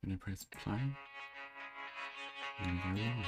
When I press play, and go live.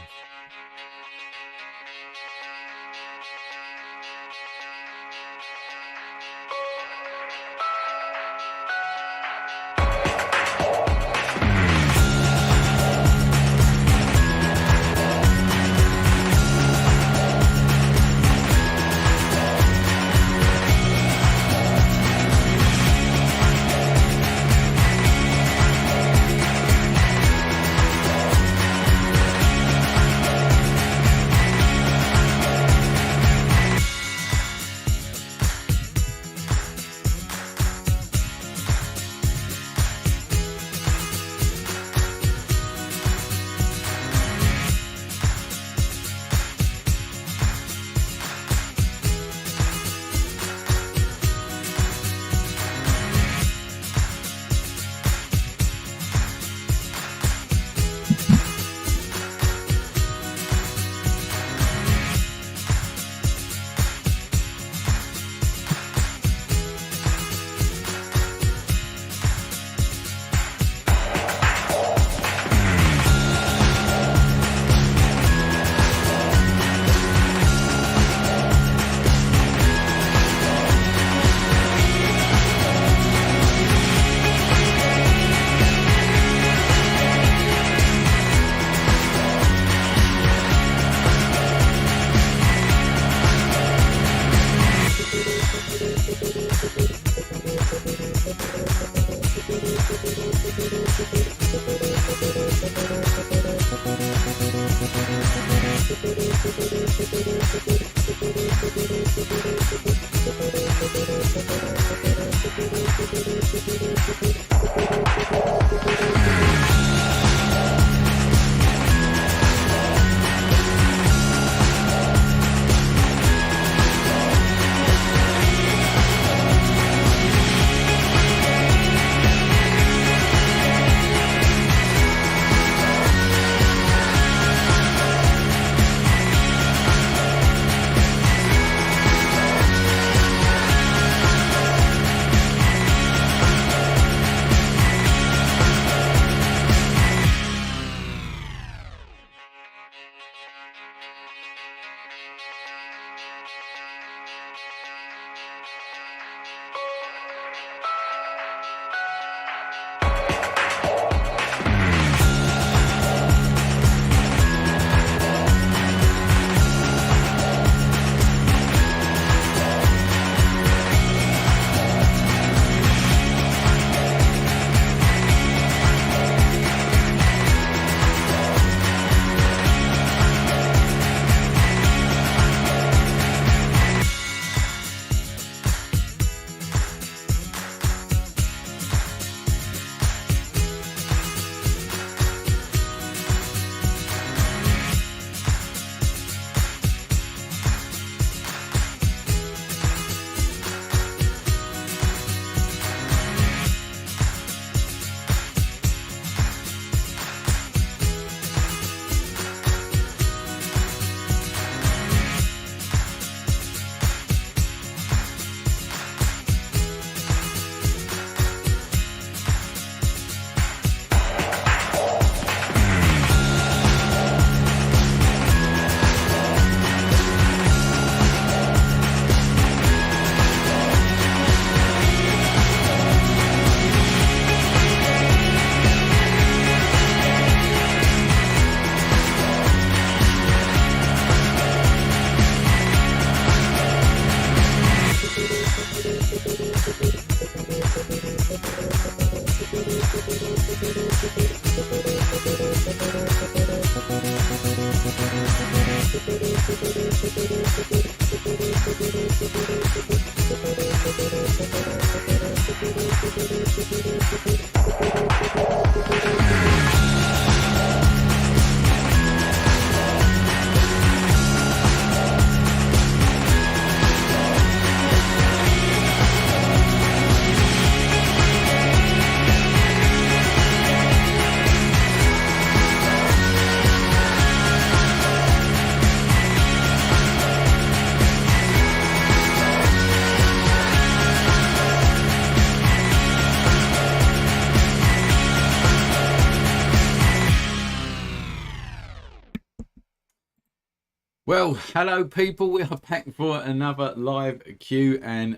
Well, hello people, we are back for another live Q&A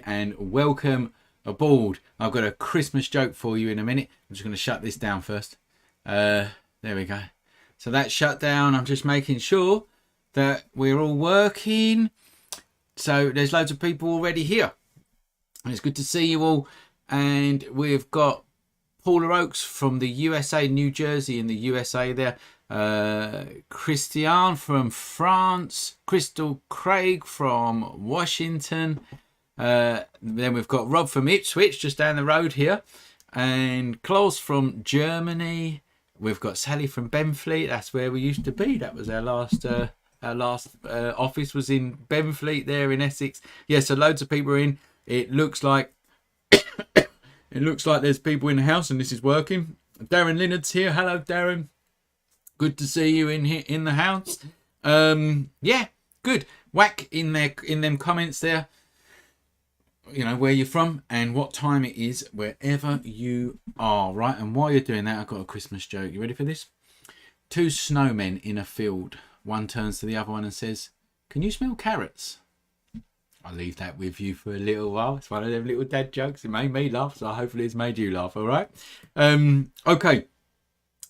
and welcome aboard. I've got a Christmas joke for you in a minute. I'm just going to shut this down first. There we go. So that's shut down. I'm just making sure that we're all working. So there's loads of people already here. And it's good to see you all. And we've got Paula Oakes from the USA, New Jersey in the USA there. Christian from France, Crystal Craig from Washington, then we've got Rob from Ipswich just down the road here, and Klaus from Germany. We've got Sally from Benfleet. That's where we used to be. That was our last office was in Benfleet there in Essex. Yeah, so loads of people are in. It looks like there's people in the house and this is working. Darren Leonard's here. Hello Darren. Good to see you in here in the house. Yeah, good. Whack in them comments there. You know where you're from and what time it is wherever you are, right? And while you're doing that, I've got a Christmas joke. You ready for this? Two snowmen in a field. One turns to the other one and says, "Can you smell carrots?" I'll leave that with you for a little while. It's one of them little dad jokes. It made me laugh, so hopefully it's made you laugh. All right. Okay.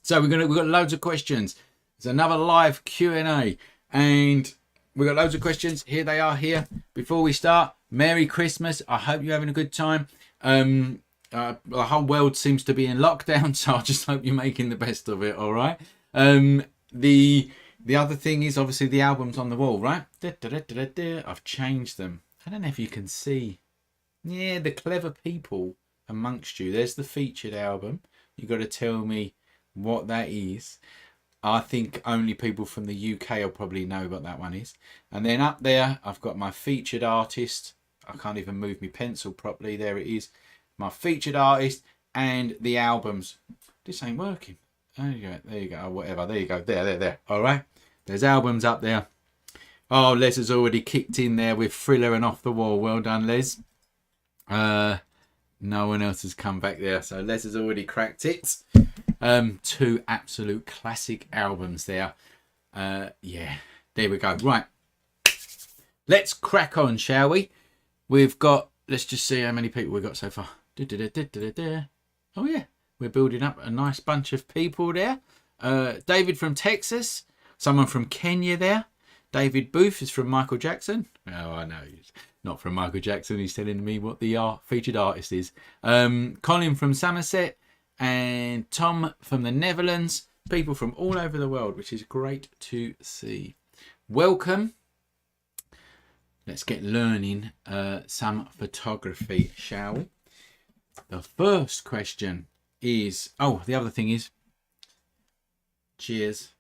So we've got loads of questions. It's another live Q&A, and we've got loads of questions. Here they are here. Before we start, Merry Christmas. I hope you're having a good time. The whole world seems to be in lockdown, so I just hope you're making the best of it. All right. The other thing is obviously the albums on the wall, right? I've changed them. I don't know if you can see. Yeah, the clever people amongst you. There's the featured album. You got to tell me what that is. I think only people from the UK will probably know what that one is. And then up there I've got my featured artist. I can't even move my pencil properly. There it is, my featured artist and the albums. This ain't working. There you go, whatever, there you go, there. All right, there's albums up there. Oh, Les has already kicked in there with Thriller and Off the Wall. Well done, Les. No one else has come back there, so Les has already cracked it. Two absolute classic albums there. Yeah, there we go. Right, let's crack on, shall we? We've got, let's just see how many people we've got so far. Oh yeah, we're building up a nice bunch of people there. David from Texas, someone from Kenya there. David Booth is from Michael Jackson. Oh, I know, he's not from Michael Jackson. He's telling me what the featured artist is. Colin from Somerset. And Tom from the Netherlands. People from all over the world, which is great to see. Welcome. Let's get learning some photography, shall we? The first question is... Oh, the other thing is... Cheers.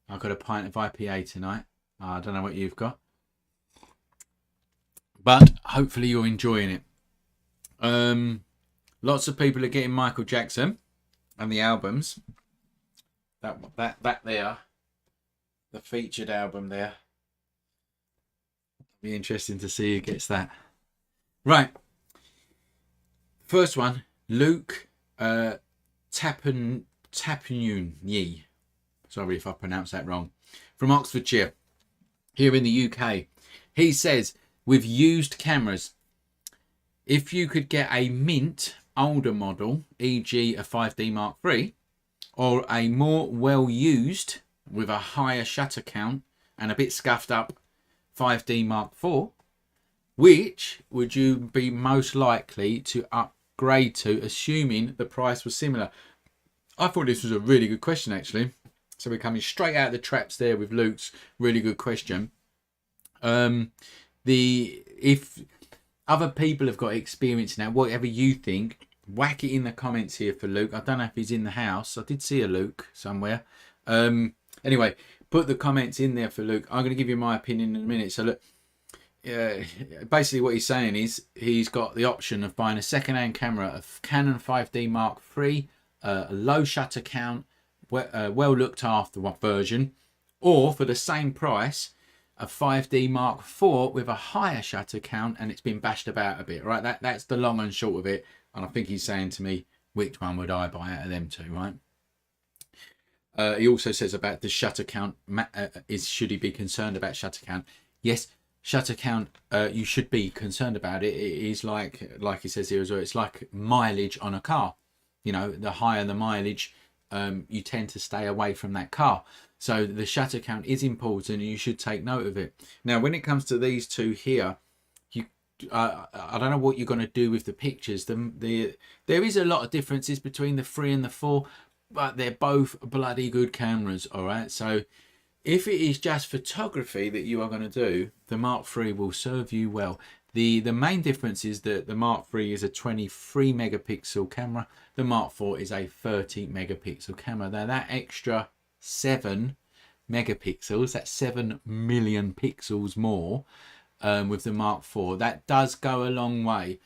I've got a pint of IPA tonight. I don't know what you've got. But hopefully you're enjoying it. Lots of people are getting Michael Jackson and the albums. That there, the featured album there. Be interesting to see who gets that. Right. First one, Luke Tapanyun. Sorry if I pronounced that wrong. From Oxfordshire, here in the UK. He says, with used cameras, if you could get a mint older model, e.g. a 5D Mark III, or a more well-used with a higher shutter count and a bit scuffed up 5D Mark IV, which would you be most likely to upgrade to, assuming the price was similar? I thought this was a really good question, actually. So we're coming straight out of the traps there with Luke's really good question. If other people have got experience now, whatever you think, whack it in the comments here for Luke. I don't know if he's in the house. I did see a Luke somewhere. Anyway, put the comments in there for Luke. I'm going to give you my opinion in a minute. So look, basically what he's saying is he's got the option of buying a second-hand camera, a Canon 5D Mark III, a low shutter count, well looked after version, or for the same price, a 5D Mark IV with a higher shutter count and it's been bashed about a bit, right? That's the long and short of it. And I think he's saying to me, which one would I buy out of them two, right? He also says about the shutter count. Should he be concerned about shutter count? Yes, shutter count. You should be concerned about it. It is like he says here as well. It's like mileage on a car. You know, the higher the mileage, you tend to stay away from that car. So the shutter count is important, and you should take note of it. Now, when it comes to these two here, I don't know what you're going to do with the pictures. There is a lot of differences between the 3 and the 4, but they're both bloody good cameras. All right, so if it is just photography that you are going to do, the Mark III will serve you well. The main difference is that the Mark III is a 23 megapixel camera. The Mark IV is a 30 megapixel camera. Now that extra 7 megapixels, that's 7 million pixels more with the Mark IV. That does go a long way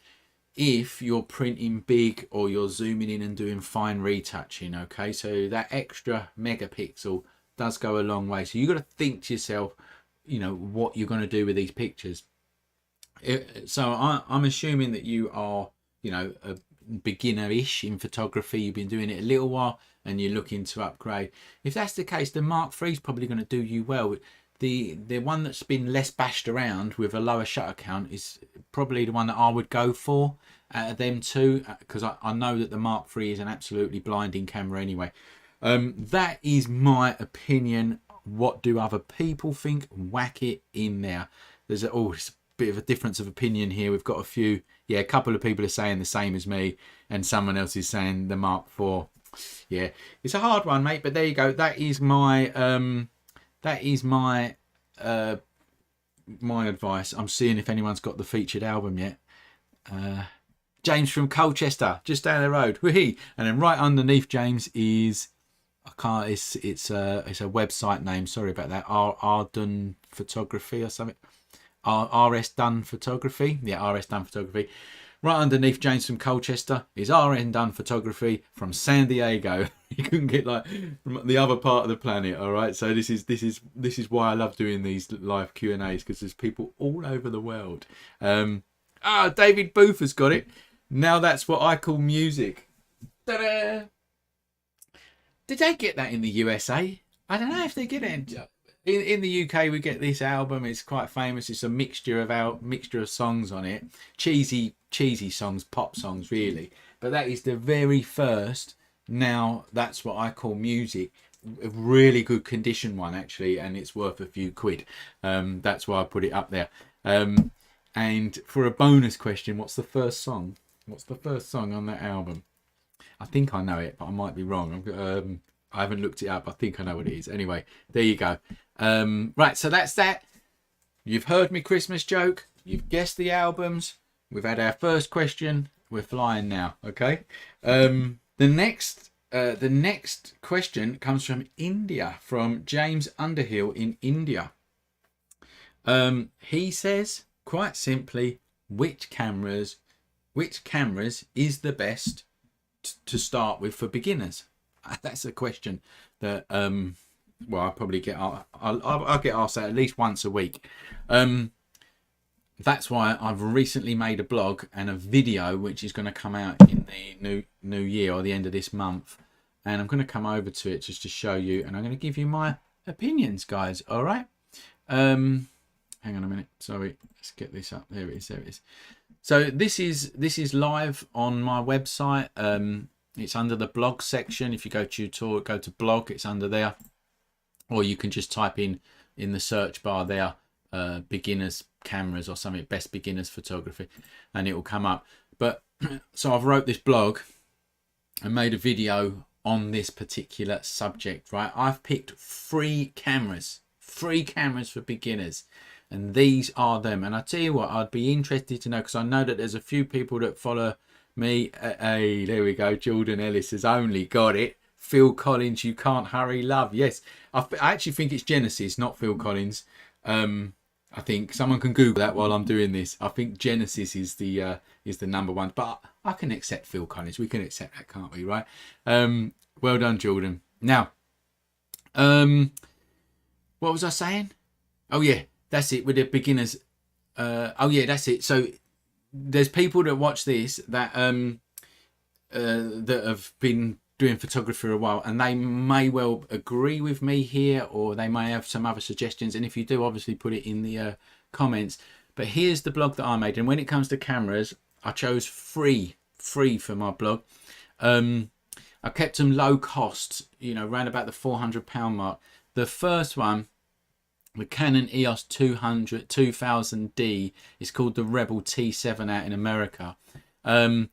if you're printing big or you're zooming in and doing fine retouching. Okay, so that extra megapixel does go a long way. So you've got to think to yourself, you know, what you're going to do with these pictures. So I'm assuming that you are, you know, a beginner-ish in photography. You've been doing it a little while and you're looking to upgrade. If that's the case, the Mark III is probably going to do you well. The one that's been less bashed around with a lower shutter count is probably the one that I would go for out of them two, because I know that the Mark III is an absolutely blinding camera anyway. That is my opinion. What do other people think? Whack it in there. There's it's a bit of a difference of opinion here. We've got a couple of people are saying the same as me, and someone else is saying the Mark IV. Yeah, it's a hard one, mate, but there you go. That is my my advice. I'm seeing if anyone's got the featured album yet. James from Colchester, just down the road. Whee! And then right underneath James is it's a website name. Sorry about that. Arden Photography or something. RS Dunn Photography. Yeah, RS Dunn Photography. Right underneath James from Colchester is RN Dunn Photography from San Diego. You couldn't get like from the other part of the planet. All right, so this is why I love doing these live Q&As, because there's people all over the world. David Booth has got it. Now that's what I call music. Ta-da! Did they get that in the USA? I don't know if they get it. In the UK, we get this album. It's quite famous. It's a mixture of songs on it. Cheesy songs, pop songs, really. But that is the very first. Now that's what I call music. A really good condition one, actually, and it's worth a few quid. That's why I put it up there. And for a bonus question, what's the first song? What's the first song on that album? I think I know it, but I might be wrong. I haven't looked it up. I think I know what it is. Anyway, there you go. Right, so that's that. You've heard me Christmas joke. You've guessed the albums. We've had our first question. We're flying now. Okay. The next question comes from India, from James Underhill in India. He says, quite simply, which cameras is the best to start with for beginners? That's a question that I probably get. I'll get asked that at least once a week. That's why I've recently made a blog and a video which is going to come out in the new year or the end of this month, and I'm going to come over to it just to show you, and I'm going to give you my opinions, guys. All right. Hang on a minute. Sorry. Let's get this up. There it is. There it is. So this is live on my website. It's under the blog section. If you go to blog, it's under there, or you can just type in the search bar there, beginners cameras or something, best beginners photography, and it will come up. But so I've wrote this blog and made a video on this particular subject, right? I've picked three cameras for beginners, and these are them. And I tell you what, I'd be interested to know, because I know that there's a few people that follow me. Hey, there we go. Jordan Ellis has only got it. Phil Collins, You Can't Hurry Love. Yes, I actually think it's Genesis, not Phil Collins. I think someone can Google that while I'm doing this. I think Genesis is the number one, but I can accept Phil Collins. We can accept that, can't we? Right? Well done, Jordan. Now, what was I saying? Oh yeah, that's it with the beginners. Oh yeah, that's it. So there's people that watch this that that have been doing photography for a while, and they may well agree with me here, or they may have some other suggestions. And if you do, obviously put it in the comments. But here's the blog that I made, and when it comes to cameras, I chose free for my blog. I kept them low cost, you know, around about the £400 mark. The first one, the Canon EOS 2000D, is called the Rebel T7 out in America. And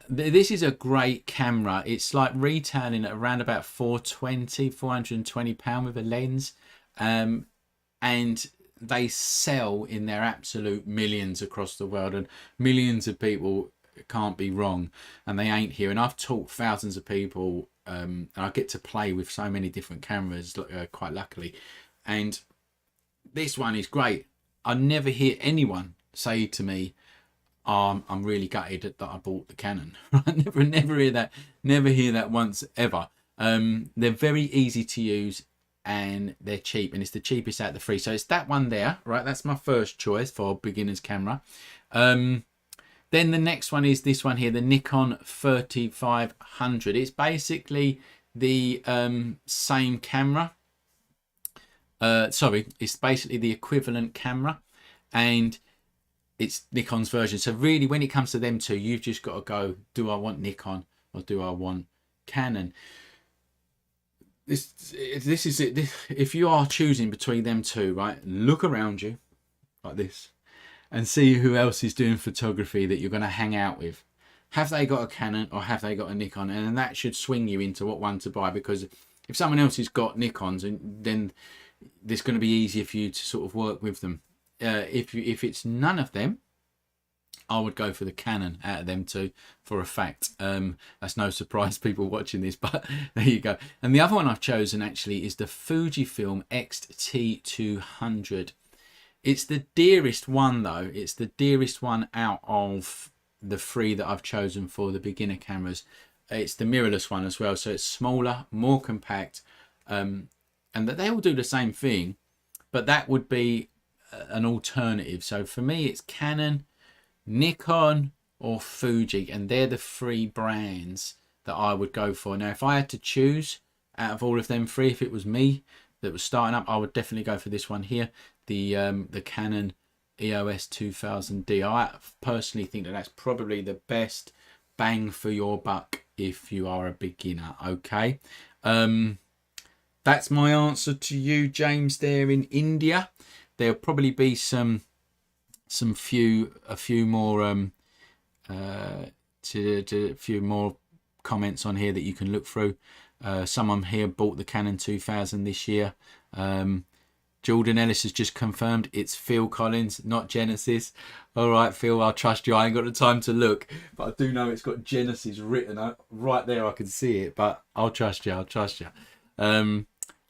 this is a great camera. It's like retailing at around about £420 with a lens. And they sell in their absolute millions across the world, and millions of people can't be wrong, and they ain't here. And I've taught thousands of people, and I get to play with so many different cameras, quite luckily. And this one is great. I never hear anyone say to me, I'm really gutted that I bought the Canon. never hear that once ever. They're very easy to use, and they're cheap, and it's the cheapest out of the three. So it's that one there, right? That's my first choice for beginner's camera. Then the next one is this one here, the Nikon 3500. It's basically the same camera. It's basically the equivalent camera, and it's Nikon's version. So really, when it comes to them two, you've just got to go, do I want Nikon or do I want Canon? This is it. If you are choosing between them two, right, look around you like this and see who else is doing photography that you're going to hang out with. Have they got a Canon or have they got a Nikon? And that should swing you into what one to buy, because if someone else has got Nikons, then it's going to be easier for you to sort of work with them. If it's none of them, I would go for the Canon out of them two for a fact. That's no surprise, people watching this, but there you go. And the other one I've chosen actually is the Fujifilm X-T200. It's the dearest one though. It's the dearest one out of the three that I've chosen for the beginner cameras. It's the mirrorless one as well, so it's smaller, more compact, and that they all do the same thing, but that would be an alternative. So for me, it's Canon, Nikon or Fuji, and they're the three brands that I would go for. Now if I had to choose out of all of them three, if it was me that was starting up, I would definitely go for this one here, the Canon EOS 2000D. I personally think that that's probably the best bang for your buck if you are a beginner. Okay, that's my answer to you, James, there in India. There'll probably be a few more comments on here that you can look through. Someone here bought the Canon 2000 this year. Jordan Ellis has just confirmed it's Phil Collins, not Genesis. All right, Phil, I'll trust you. I ain't got the time to look, but I do know it's got Genesis written right there. I can see it, but I'll trust you.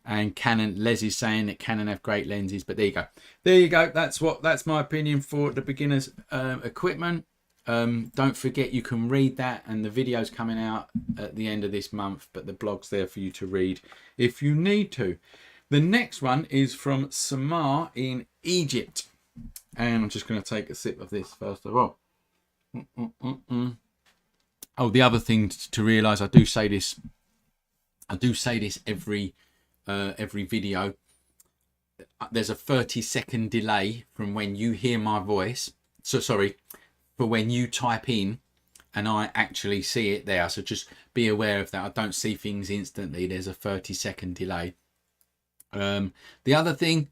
And Canon, Leslie's saying that Canon have great lenses, but there you go. That's my opinion for the beginners equipment. Don't forget, you can read that, and the video's coming out at the end of this month, but the blog's there for you to read if you need to. The next one is from Samar in Egypt, and I'm just going to take a sip of this first of all. Oh, the other thing to realise, I do say this every video. There's a 30-second delay from when you hear my voice, for when you type in and I actually see it there. So just be aware of that. I don't see things instantly. There's a 30-second delay. The other thing,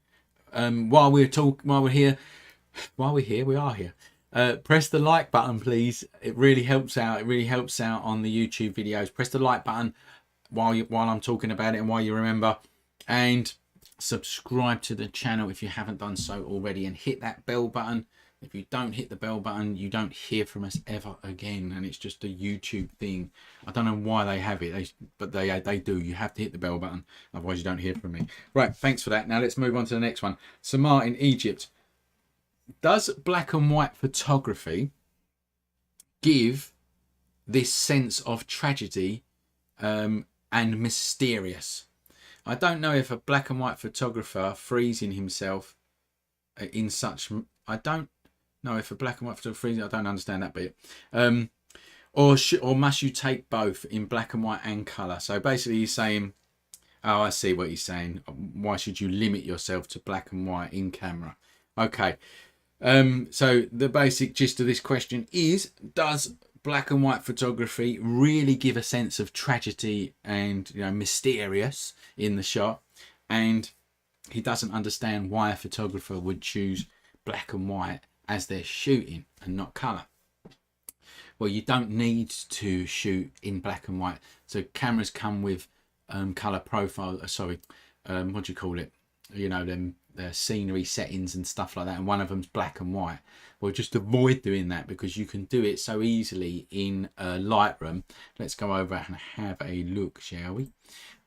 while we are here, press the like button, please. It really helps out. It really helps out on the YouTube videos. Press the like button while I'm talking about it, and while you remember, and subscribe to the channel if you haven't done so already, and hit that bell button. If you don't hit the bell button, you don't hear from us ever again, and it's just a YouTube thing. I don't know why they have it, but they do. You have to hit the bell button, otherwise you don't hear from me. Right, thanks for that. Now let's move on to the next one. Samar in Egypt. Does black and white photography give this sense of tragedy and mysterious? I don't know if a black and white photographer freezing himself in such... I don't know if a black and white photographer freezing... I don't understand that bit. or must you take both in black and white and color? So basically he's saying, oh, I see what he's saying. Why should you limit yourself to black and white in camera? Okay. So the basic gist of this question is, does black and white photography really give a sense of tragedy and, you know, mysterious in the shot? And he doesn't understand why a photographer would choose black and white as they're shooting and not color. Well, you don't need to shoot in black and white. So cameras come with color profile. What do you call it? You know, them the scenery settings and stuff like that, and one of them's black and white. Well, just avoid doing that, because you can do it so easily in Lightroom. Let's go over and have a look, shall we?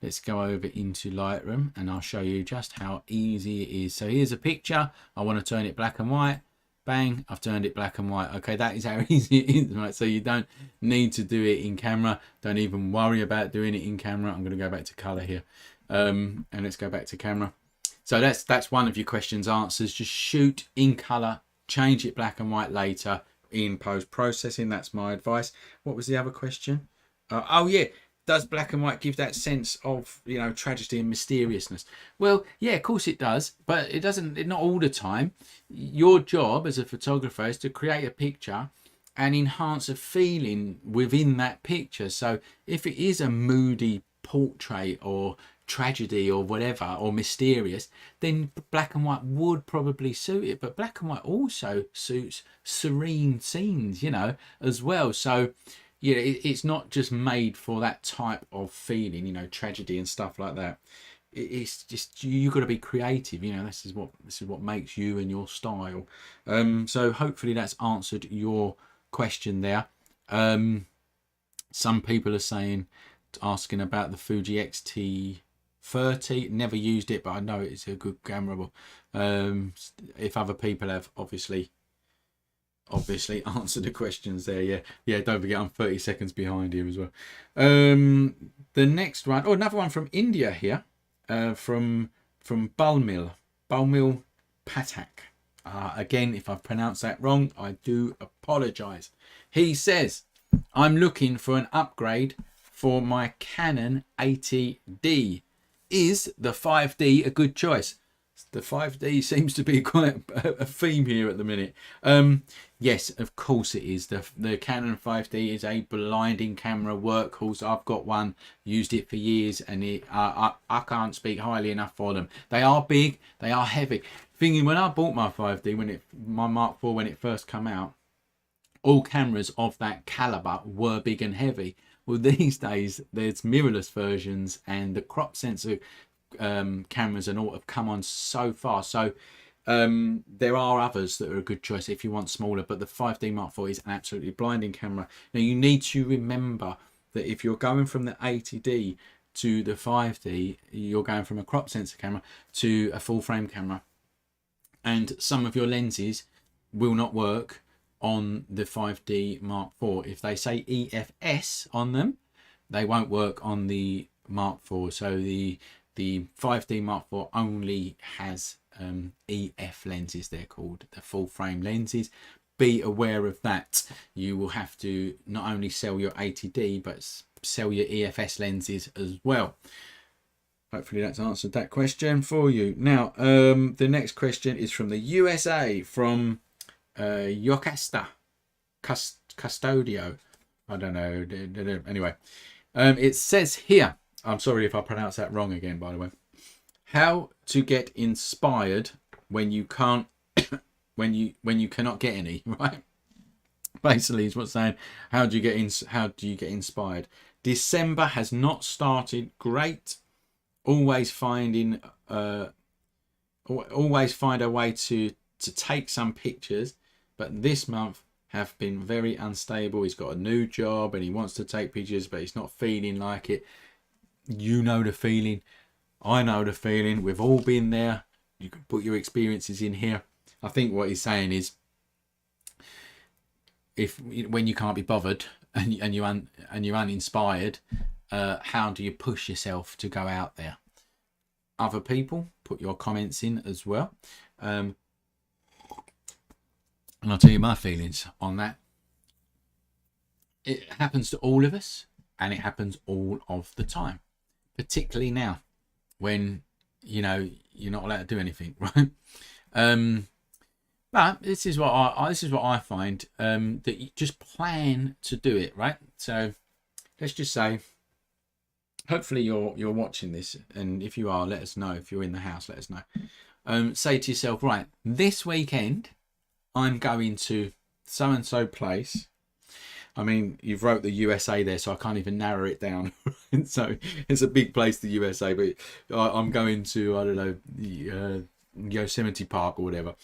Let's go over into Lightroom and I'll show you just how easy it is. So here's a picture. I want to turn it black and white. Bang, I've turned it black and white. Okay, that is how easy it is, right? So you don't need to do it in camera. Don't even worry about doing it in camera. I'm going to go back to color here. And let's go back to camera. So that's one of your questions answers. Just shoot in color, change it black and white later in post-processing. That's my advice. What was the other question? Oh yeah, does black and white give that sense of, you know, tragedy and mysteriousness? Well, yeah, of course it does, but it doesn't, not all the time. Your job as a photographer is to create a picture and enhance a feeling within that picture. So if it is a moody portrait or tragedy or whatever, or mysterious, then black and white would probably suit it. But black and white also suits serene scenes, you know, as well. So yeah, it's not just made for that type of feeling, you know, tragedy and stuff like that. It's just, you've got to be creative, you know. This is what makes you and your style. So hopefully that's answered your question there. Some people are asking about the Fuji X-T30. Never used it, but I know it's a good camera. If other people have obviously answered the questions there. Yeah, don't forget I'm 30 seconds behind here as well. The next one, another one from India here, from Balmil Patak. Again, if I've pronounced that wrong, I do apologize. He says, I'm looking for an upgrade for my Canon 80D. Is the 5D a good choice? The 5D seems to be quite a theme here at the minute. Yes, of course it is. The Canon 5D is a blinding camera workhorse. I've got one, used it for years, and I can't speak highly enough for them. They are big, they are heavy. Thinking, when I bought my 5D, my Mark IV, when it first came out, all cameras of that caliber were big and heavy. Well, these days there's mirrorless versions, and the crop sensor cameras and all have come on so far. So there are others that are a good choice if you want smaller, but the 5D Mark IV is an absolutely blinding camera. Now you need to remember that if you're going from the 80D to the 5D, you're going from a crop sensor camera to a full frame camera, and some of your lenses will not work on the 5D Mark IV. If they say EFS on them, they won't work on the Mark IV. So the 5D Mark IV only has EF lenses, they're called, the full frame lenses. Be aware of that. You will have to not only sell your 80D, but sell your EFS lenses as well. Hopefully that's answered that question for you. Now, the next question is from the USA, from Yocasta Custodio. I don't know. Anyway, it says here, I'm sorry if I pronounce that wrong again, by the way. How to get inspired when you can't, when you cannot get any, right? Basically, is what's saying. How do you get inspired? December has not started great. Always find a way to take some pictures, but this month have been very unstable. He's got a new job and he wants to take pictures, but he's not feeling like it. You know the feeling. I know the feeling. We've all been there. You can put your experiences in here. I think what he's saying is, when you can't be bothered and you're uninspired, how do you push yourself to go out there? Other people, put your comments in as well, and I'll tell you my feelings on that. it happens to all of us, and it happens all of the time, particularly now when, you know, you're not allowed to do anything, right? But this is what I find, that you just plan to do it, right? So let's just say, hopefully you're watching this, and if you are, let us know. If you're in the house, let us know. Say to yourself, right, this weekend I'm going to so and so place. I mean, you've wrote the USA there, so I can't even narrow it down. So it's a big place, the USA, but I'm going to, I don't know, Yosemite Park or whatever.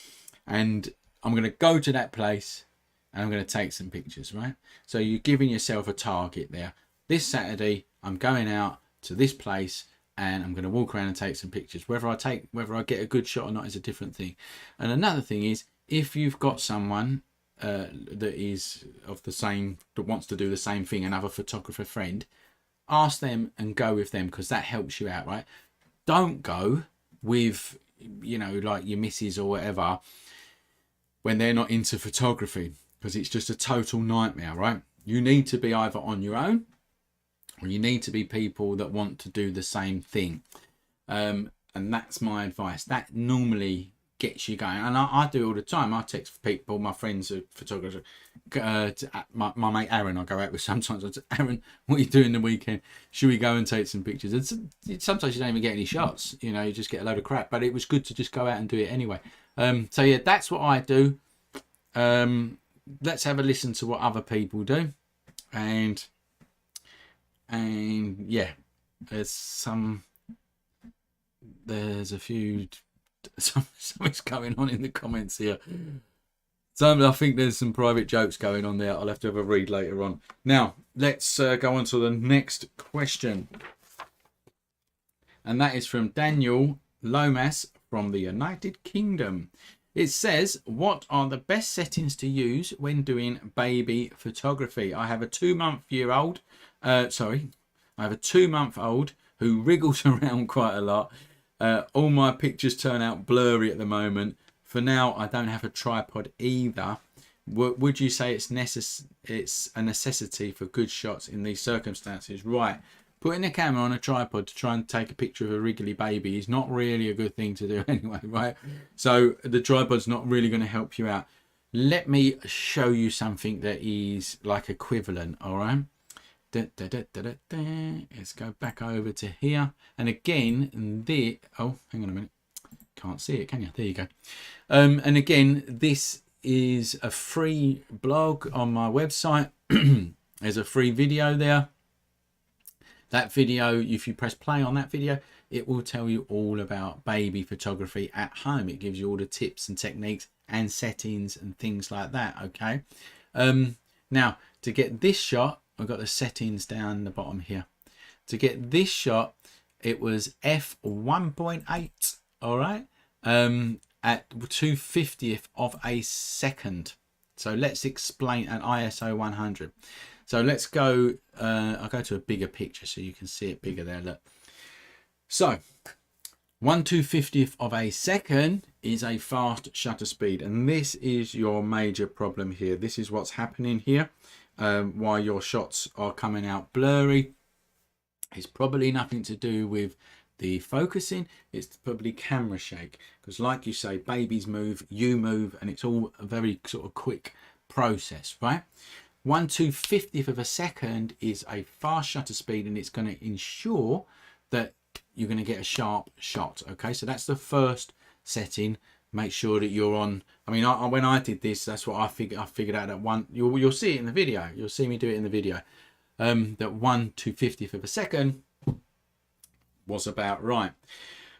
And I'm going to go to that place and I'm going to take some pictures, right? So you're giving yourself a target there. This Saturday, I'm going out to this place and I'm going to walk around and take some pictures. Whether I get a good shot or not is a different thing. And another thing is, if you've got someone that is of the same, that wants to do the same thing, another photographer friend, ask them and go with them, because that helps you out, right? Don't go with, you know, like your missus or whatever when they're not into photography, because it's just a total nightmare, right? You need to be either on your own, or you need to be people that want to do the same thing. And that's my advice. That normally gets you going, and I do it all the time. I text people, my friends are photographers, my mate Aaron I go out with sometimes. I say, Aaron, what are you doing the weekend? Should we go and take some pictures? And sometimes you don't even get any shots, you know, you just get a load of crap, but it was good to just go out and do it anyway. So yeah, that's what I do. Let's have a listen to what other people do, and yeah, there's a few something's going on in the comments here. I think there's some private jokes going on there. I'll have to have a read later on. Now let's go on to the next question, and that is from Daniel Lomas from the United Kingdom. It says, what are the best settings to use when doing baby photography? I have a 2-month-old who wriggles around quite a lot. All my pictures turn out blurry at the moment. For now, I don't have a tripod either. Would you say it's a necessity for good shots in these circumstances? Right. Putting a camera on a tripod to try and take a picture of a wriggly baby is not really a good thing to do anyway, right? So the tripod's not really going to help you out. Let me show you something that is like equivalent, all right? Let's go back over to here. And again, oh, hang on a minute. Can't see it, can you? There you go. And again, this is a free blog on my website. There's a free video there. That video, if you press play on that video, it will tell you all about baby photography at home. It gives you all the tips and techniques and settings and things like that, okay? Now, to get this shot, I've got the settings down the bottom here. To get this shot, it was f1.8, all right? At 2/50th of a second. So let's explain an ISO 100. So let's go, I'll go to a bigger picture so you can see it bigger there, look. So 1/250th of a second is a fast shutter speed, and this is your major problem here. This is what's happening here, why your shots are coming out blurry. It's probably nothing to do with the focusing, it's probably camera shake, because like you say, babies move, you move, and it's all a very sort of quick process, right? 1/250th of a second is a fast shutter speed, and it's going to ensure that you're going to get a sharp shot. Okay, so that's the first setting. Make sure that you're on. I mean, when I did this, that's what I figured out that one. You'll see it in the video. You'll see me do it in the video. That 1/250th of a second was about right.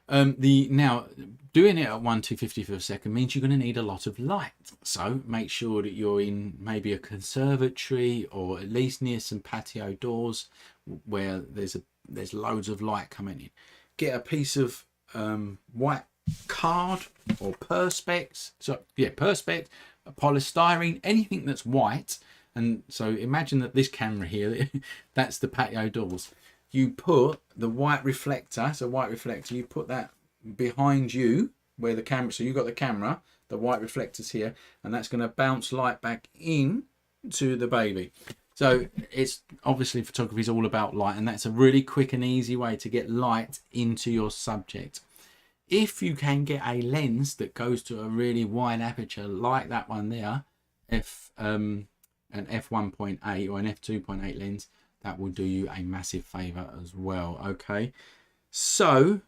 Now doing it at 1/250th of a second means you're going to need a lot of light. So make sure that you're in maybe a conservatory, or at least near some patio doors where there's loads of light coming in. Get a piece of white card or perspex. So yeah, perspex, polystyrene, anything that's white. And so imagine that this camera here, that's the patio doors. You put the white reflector, you put that behind you where the camera, so you've got the camera, the white reflector's here, and that's going to bounce light back in to the baby. So it's obviously photography is all about light, and that's a really quick and easy way to get light into your subject. If you can get a lens that goes to a really wide aperture like that one there, an f1.8 or an f2.8 lens, that will do you a massive favor as well. Okay, so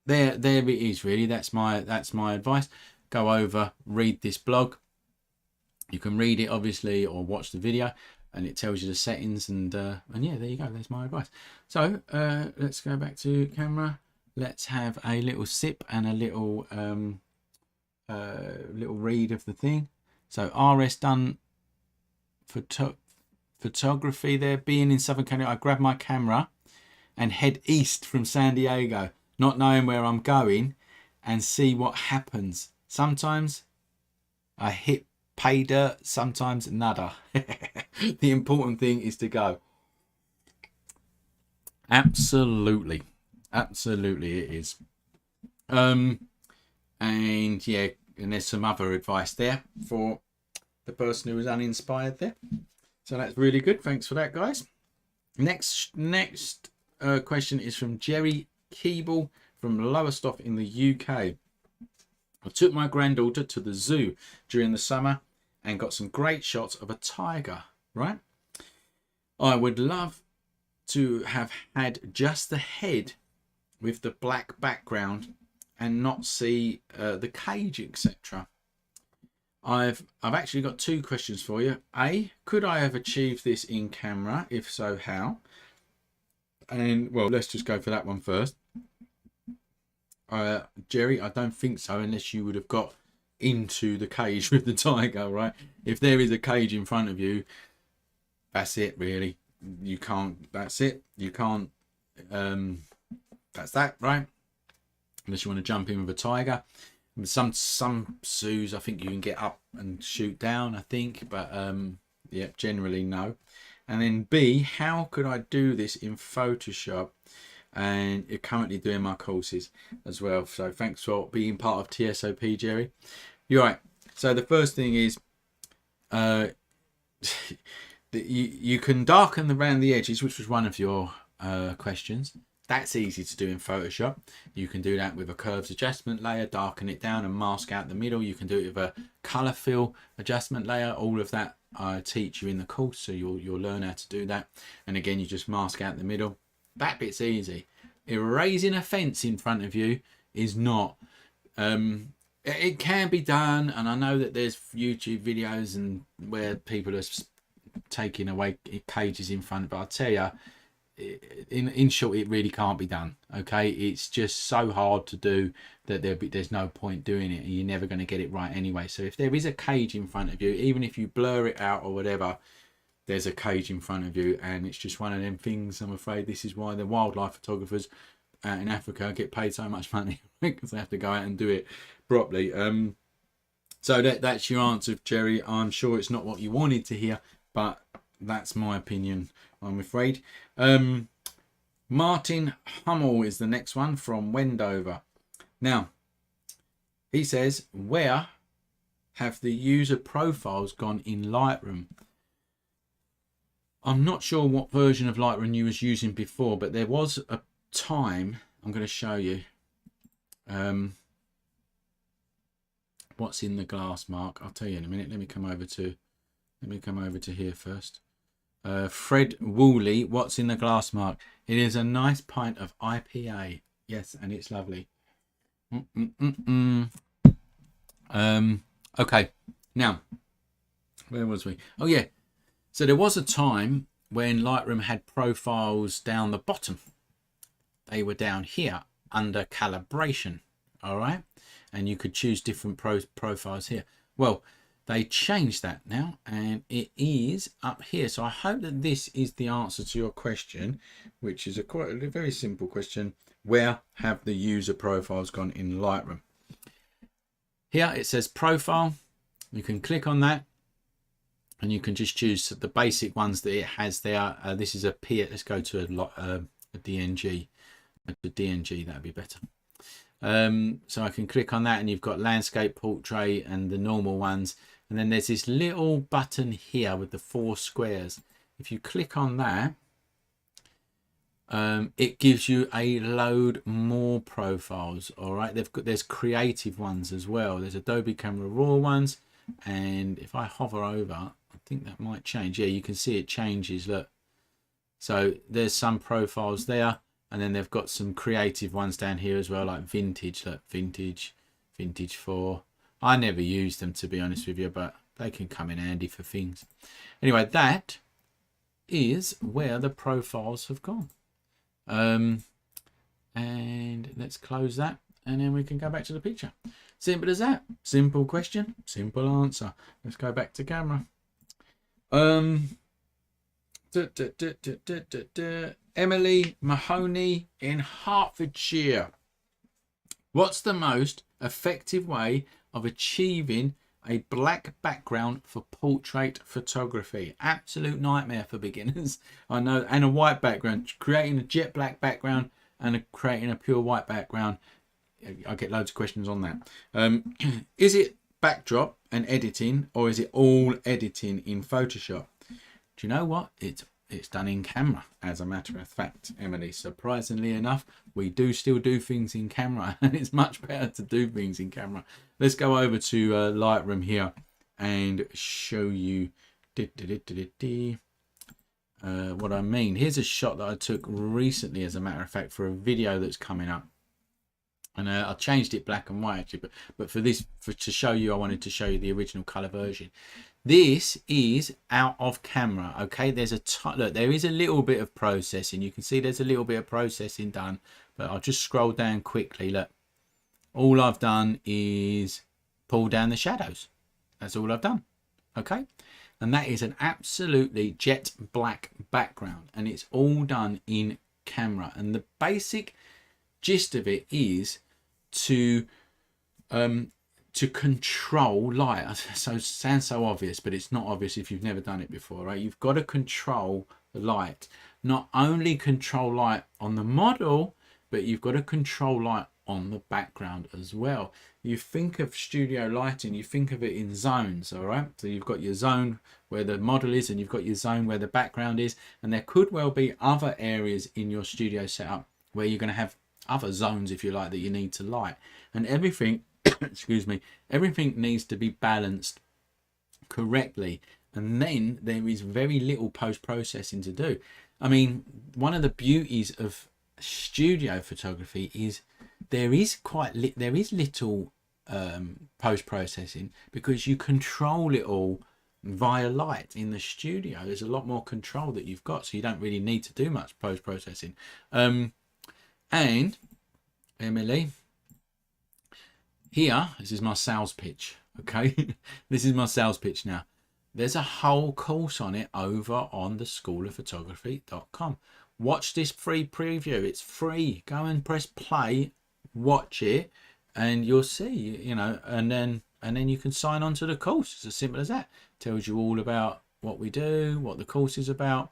there it is. Really, that's my advice. Go over, read this blog. You can read it obviously or watch the video, and it tells you the settings, and yeah, there you go. There's my advice. So let's go back to camera. Let's have a little sip and a little little read of the thing. So RS done photography there. Being in Southern California, I grab my camera and head east from San Diego, not knowing where I'm going, and see what happens. Sometimes I hit pay dirt, sometimes nada. The important thing is to go. Absolutely it is. And yeah, and there's some other advice there for the person who was uninspired there, so that's really good. Thanks for that, guys. Next question is from Jerry Keeble from Lowestoft in the UK. I took my granddaughter to the zoo during the summer and got some great shots of a tiger, right? I would love to have had just the head with the black background and not see the cage, etc. I've actually got two questions for you. A, could I have achieved this in camera? If so, how? And well, let's just go for that one first. Jerry, I don't think so, unless you would have got into the cage with the tiger, right? If there is a cage in front of you, that's it, really. You can't, that's it. You can't, that's that, right? Unless you want to jump in with a tiger. Some zoos, I think you can get up and shoot down, I think, but yeah, generally no. And then B, how could I do this in Photoshop? And you're currently doing my courses as well, so thanks for being part of TSOP, Jerry. You're right. So the first thing is you can darken around the edges, which was one of your questions. That's easy to do in Photoshop. You can do that with a curves adjustment layer, darken it down and mask out the middle. You can do it with a color fill adjustment layer. All of that I teach you in the course, so you'll learn how to do that. And again, you just mask out the middle. That bit's easy. Erasing a fence in front of you is not. It can be done, and I know that there's YouTube videos and where people are taking away cages in front, but I'll tell you, in short, it really can't be done. Okay, it's just so hard to do that there's no point doing it, and you're never going to get it right anyway. So if there is a cage in front of you, even if you blur it out or whatever, there's a cage in front of you, and it's just one of them things. I'm afraid this is why the wildlife photographers in Africa get paid so much money, because they have to go out and do it properly. So that's your answer, Jerry. I'm sure it's not what you wanted to hear, but that's my opinion, I'm afraid. Martin Hummel is the next one from Wendover. Now, he says, where have the user profiles gone in Lightroom? I'm not sure what version of Lightroom you was using before, but there was a time, I'm going to show you what's in the glass mark. I'll tell you in a minute. Let me come over to here first. Fred Woolley, what's in the glass mark? It is a nice pint of IPA. Yes, and it's lovely. Okay, now where was we? Oh yeah, so there was a time when Lightroom had profiles down the bottom. They were down here under calibration, all right, and you could choose different profiles here. Well, they changed that now, and it is up here. So I hope that this is the answer to your question, which is a very simple question. Where have the user profiles gone in Lightroom? Here it says profile. You can click on that, and you can just choose the basic ones that it has there. This is a P. Let's go to a DNG. The DNG, that'd be better. So I can click on that, and you've got landscape, portrait, and the normal ones. and then there's this little button here with the 4 squares. If you click on that, it gives you a load more profiles. All right, there's creative ones as well. There's Adobe Camera Raw ones, and if I hover over, I think that might change. Yeah, you can see it changes. Look, so there's some profiles there, and then they've got some creative ones down here as well, like vintage. Look, vintage 4. I never use them, to be honest with you, but they can come in handy for things. Anyway, that is where the profiles have gone. And let's close that, and then we can go back to the picture. Simple as that. Simple question, simple answer. Let's go back to camera. Emily Mahoney in Hertfordshire. What's the most effective way of achieving a black background for portrait photography? Absolute nightmare for beginners, I know. And a white background, creating a jet black background and creating a pure white background. I get loads of questions on that. Is it backdrop and editing, or is it all editing in Photoshop? Do you know what? It's done in camera, as a matter of fact, Emily. Surprisingly enough, we do still do things in camera, and it's much better to do things in camera. Let's go over to Lightroom here and show you what I mean. Here's a shot that I took recently, as a matter of fact, for a video that's coming up. And I changed it black and white, actually, but for this, to show you, I wanted to show you the original color version. This is out of camera. Okay, there's look, there is a little bit of processing. You can see there's a little bit of processing done, but I'll just scroll down quickly. Look, all I've done is pull down the shadows. That's all I've done. Okay, and that is an absolutely jet black background, and it's all done in camera. And the basic gist of it is to control light. So it sounds so obvious, but it's not obvious if you've never done it before, right? You've got to control the light. Not only control light on the model, but you've got to control light on the background as well. You think of studio lighting, you think of it in zones, all right? So you've got your zone where the model is, and you've got your zone where the background is, and there could well be other areas in your studio setup where you're going to have other zones, if you like, that you need to light. And everything excuse me, everything needs to be balanced correctly, and then there is very little post-processing to do. I mean, one of the beauties of studio photography is there is little post-processing, because you control it all via light in the studio. There's a lot more control that you've got, so you don't really need to do much post-processing. And Emily, here, this is my sales pitch, okay? This is my sales pitch now. There's a whole course on it over on the schoolofphotography.com. Watch this free preview. It's free. Go and press play, watch it, and you'll see, you know, and then you can sign on to the course. It's as simple as that. Tells you all about what we do, what the course is about,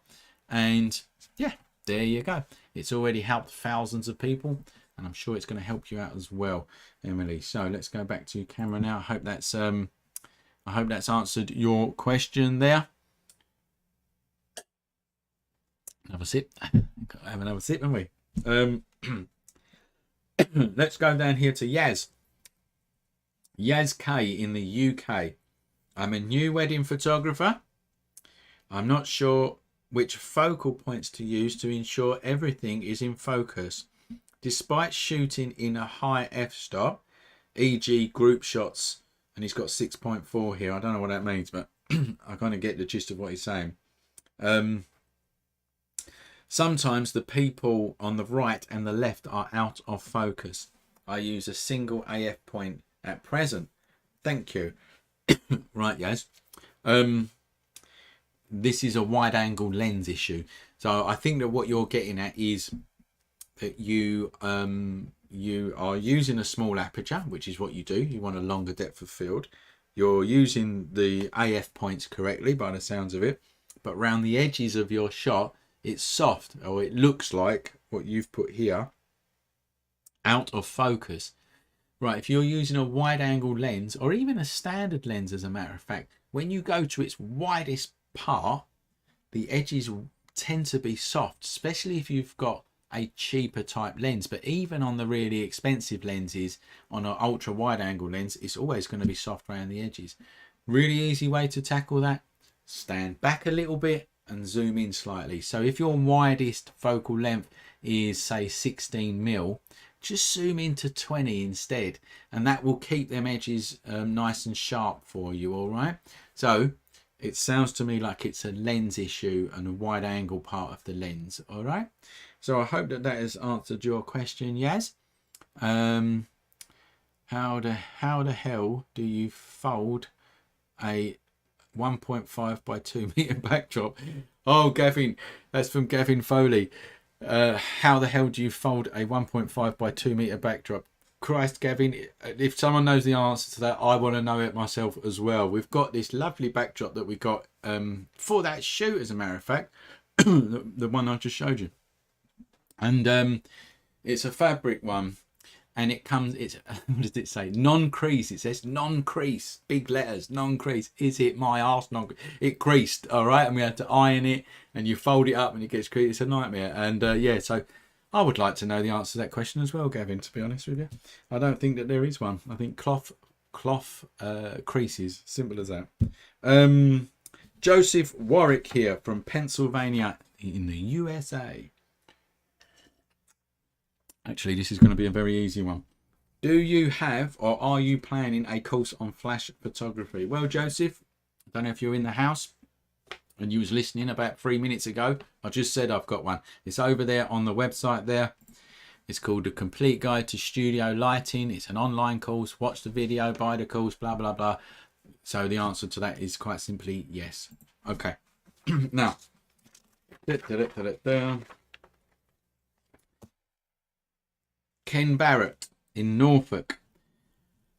and yeah, there you go. It's already helped thousands of people, and I'm sure it's going to help you out as well, Emily. So let's go back to camera now. I hope that's answered your question there. Another sip. Got to have another sip, haven't we? Let's go down here to Yaz. Yaz K in the UK. I'm a new wedding photographer. I'm not sure which focal points to use to ensure everything is in focus. Despite shooting in a high f-stop, e.g. group shots, and he's got 6.4 here. I don't know what that means, but I kind of get the gist of what he's saying. Sometimes the people on the right and the left are out of focus. I use a single AF point at present. Thank you. Right, yes. This is a wide angle lens issue. So I think that what you're getting at is that you are using a small aperture, which is what you do. You want a longer depth of field. You're using the AF points correctly by the sounds of it, but around the edges of your shot, it's soft, or it looks like what you've put here, out of focus. Right, if you're using a wide angle lens or even a standard lens, as a matter of fact, when you go to its widest part, the edges tend to be soft, especially if you've got a cheaper type lens. But even on the really expensive lenses, on an ultra wide angle lens, it's always going to be soft around the edges. Really easy way to tackle that: stand back a little bit and zoom in slightly. So if your widest focal length is, say, 16mm, just zoom into 20 instead, and that will keep them edges nice and sharp for you. All right, so it sounds to me like it's a lens issue and a wide angle part of the lens. All right, so I hope that that has answered your question, Yaz. How the hell do you fold a 1.5 by 2 meter backdrop? Oh, Gavin, that's from Gavin Foley. How the hell do you fold a 1.5 by 2 meter backdrop? Christ, Gavin, if someone knows the answer to that, I want to know it myself as well. We've got this lovely backdrop that we got for that shoot, as a matter of fact, the one I just showed you, and it's a fabric one, and it comes, it's what does it say, non-crease. It says non-crease, big letters, non-crease. Is it my arse? It creased, all right, and we had to iron it, and you fold it up and it gets creased. It's a nightmare. And yeah, so I would like to know the answer to that question as well, Gavin, to be honest with you. I don't think that there is one. I think cloth creases, simple as that. Joseph Warwick here from Pennsylvania in the USA. Actually, this is going to be a very easy one. Do you have, or are you planning a course on flash photography? Well, Joseph, I don't know if you're in the house and you was listening about 3 minutes ago. I just said I've got one. It's over there on the website there. It's called The Complete Guide to Studio Lighting. It's an online course. Watch the video, buy the course, blah, blah, blah. So the answer to that is quite simply yes. Okay. Now, Ken Barrett in Norfolk.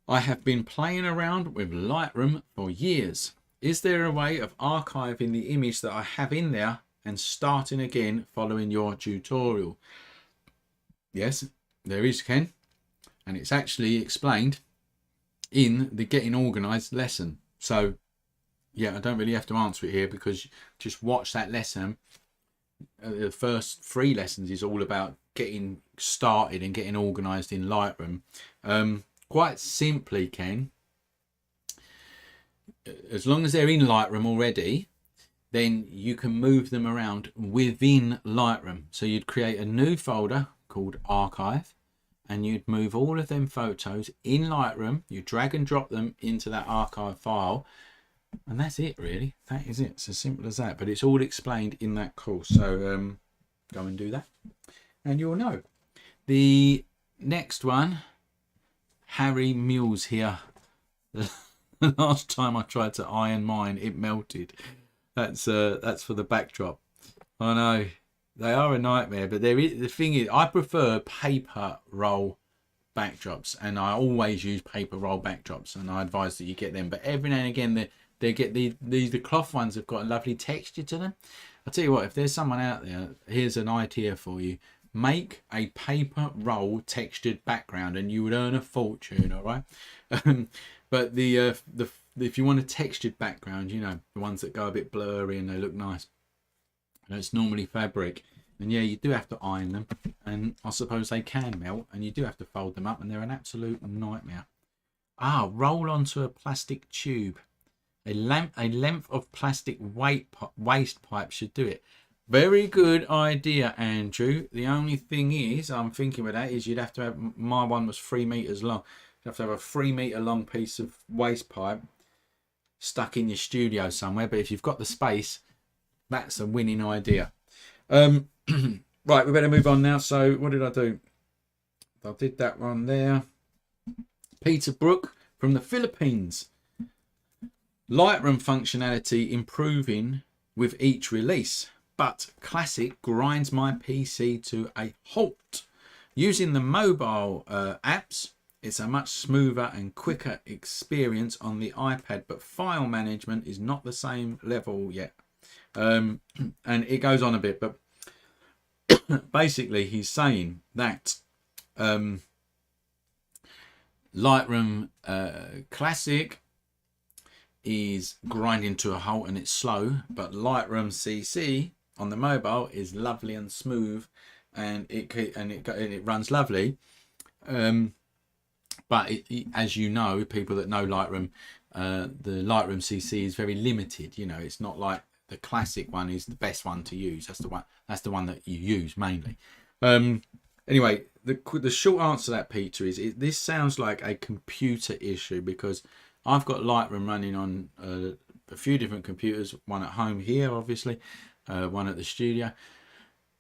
I have been playing around with Lightroom for years. Is there a way of archiving the image that I have in there and starting again following your tutorial? Yes, there is, Ken. And it's actually explained in the Getting Organised lesson. So, yeah, I don't really have to answer it here because just watch that lesson. The first 3 lessons is all about getting started and getting organised in Lightroom. Quite simply, Ken, as long as they're in Lightroom already, then you can move them around within Lightroom. So you'd create a new folder called Archive, and you'd move all of them photos in Lightroom. You drag and drop them into that archive file, and that's it, really. That is it. It's as simple as that. But it's all explained in that course. So go and do that, and you'll know. The next one, Harry Mills here. The last time I tried to iron mine, it melted. That's for the backdrop. I know they are a nightmare, but there is, the thing is, I prefer paper roll backdrops, and I always use paper roll backdrops, and I advise that you get them. But every now and again, they get the cloth ones have got a lovely texture to them. I'll tell you what, if there's someone out there, here's an idea for you. Make a paper roll textured background and you would earn a fortune, all right? But if you want a textured background, you know, the ones that go a bit blurry and they look nice, and it's normally fabric, and yeah, you do have to iron them, and I suppose they can melt, and you do have to fold them up, and they're an absolute nightmare. Roll onto a plastic tube. A length of plastic waste pipe should do it. Very good idea, Andrew. The only thing is, I'm thinking with that is you'd have to have, my one was 3 meters long. You'd have to have a 3 meter long piece of waste pipe stuck in your studio somewhere. But if you've got the space, that's a winning idea. Right, we better move on now. So what did I do? I did that one there. Peter Brook from the Philippines. Lightroom functionality improving with each release, but Classic grinds my PC to a halt. Using the mobile apps, it's a much smoother and quicker experience on the iPad, but file management is not the same level yet. And it goes on a bit, but basically he's saying that Lightroom Classic is grinding to a halt and it's slow, but Lightroom CC on the mobile is lovely and smooth, and it runs lovely. But as you know, people that know Lightroom, the Lightroom CC is very limited. You know, it's not like the classic one is the best one to use. That's the one that you use mainly. Anyway, the short answer to that, Peter, is this sounds like a computer issue, because I've got Lightroom running on a few different computers. One at home here, obviously, one at the studio.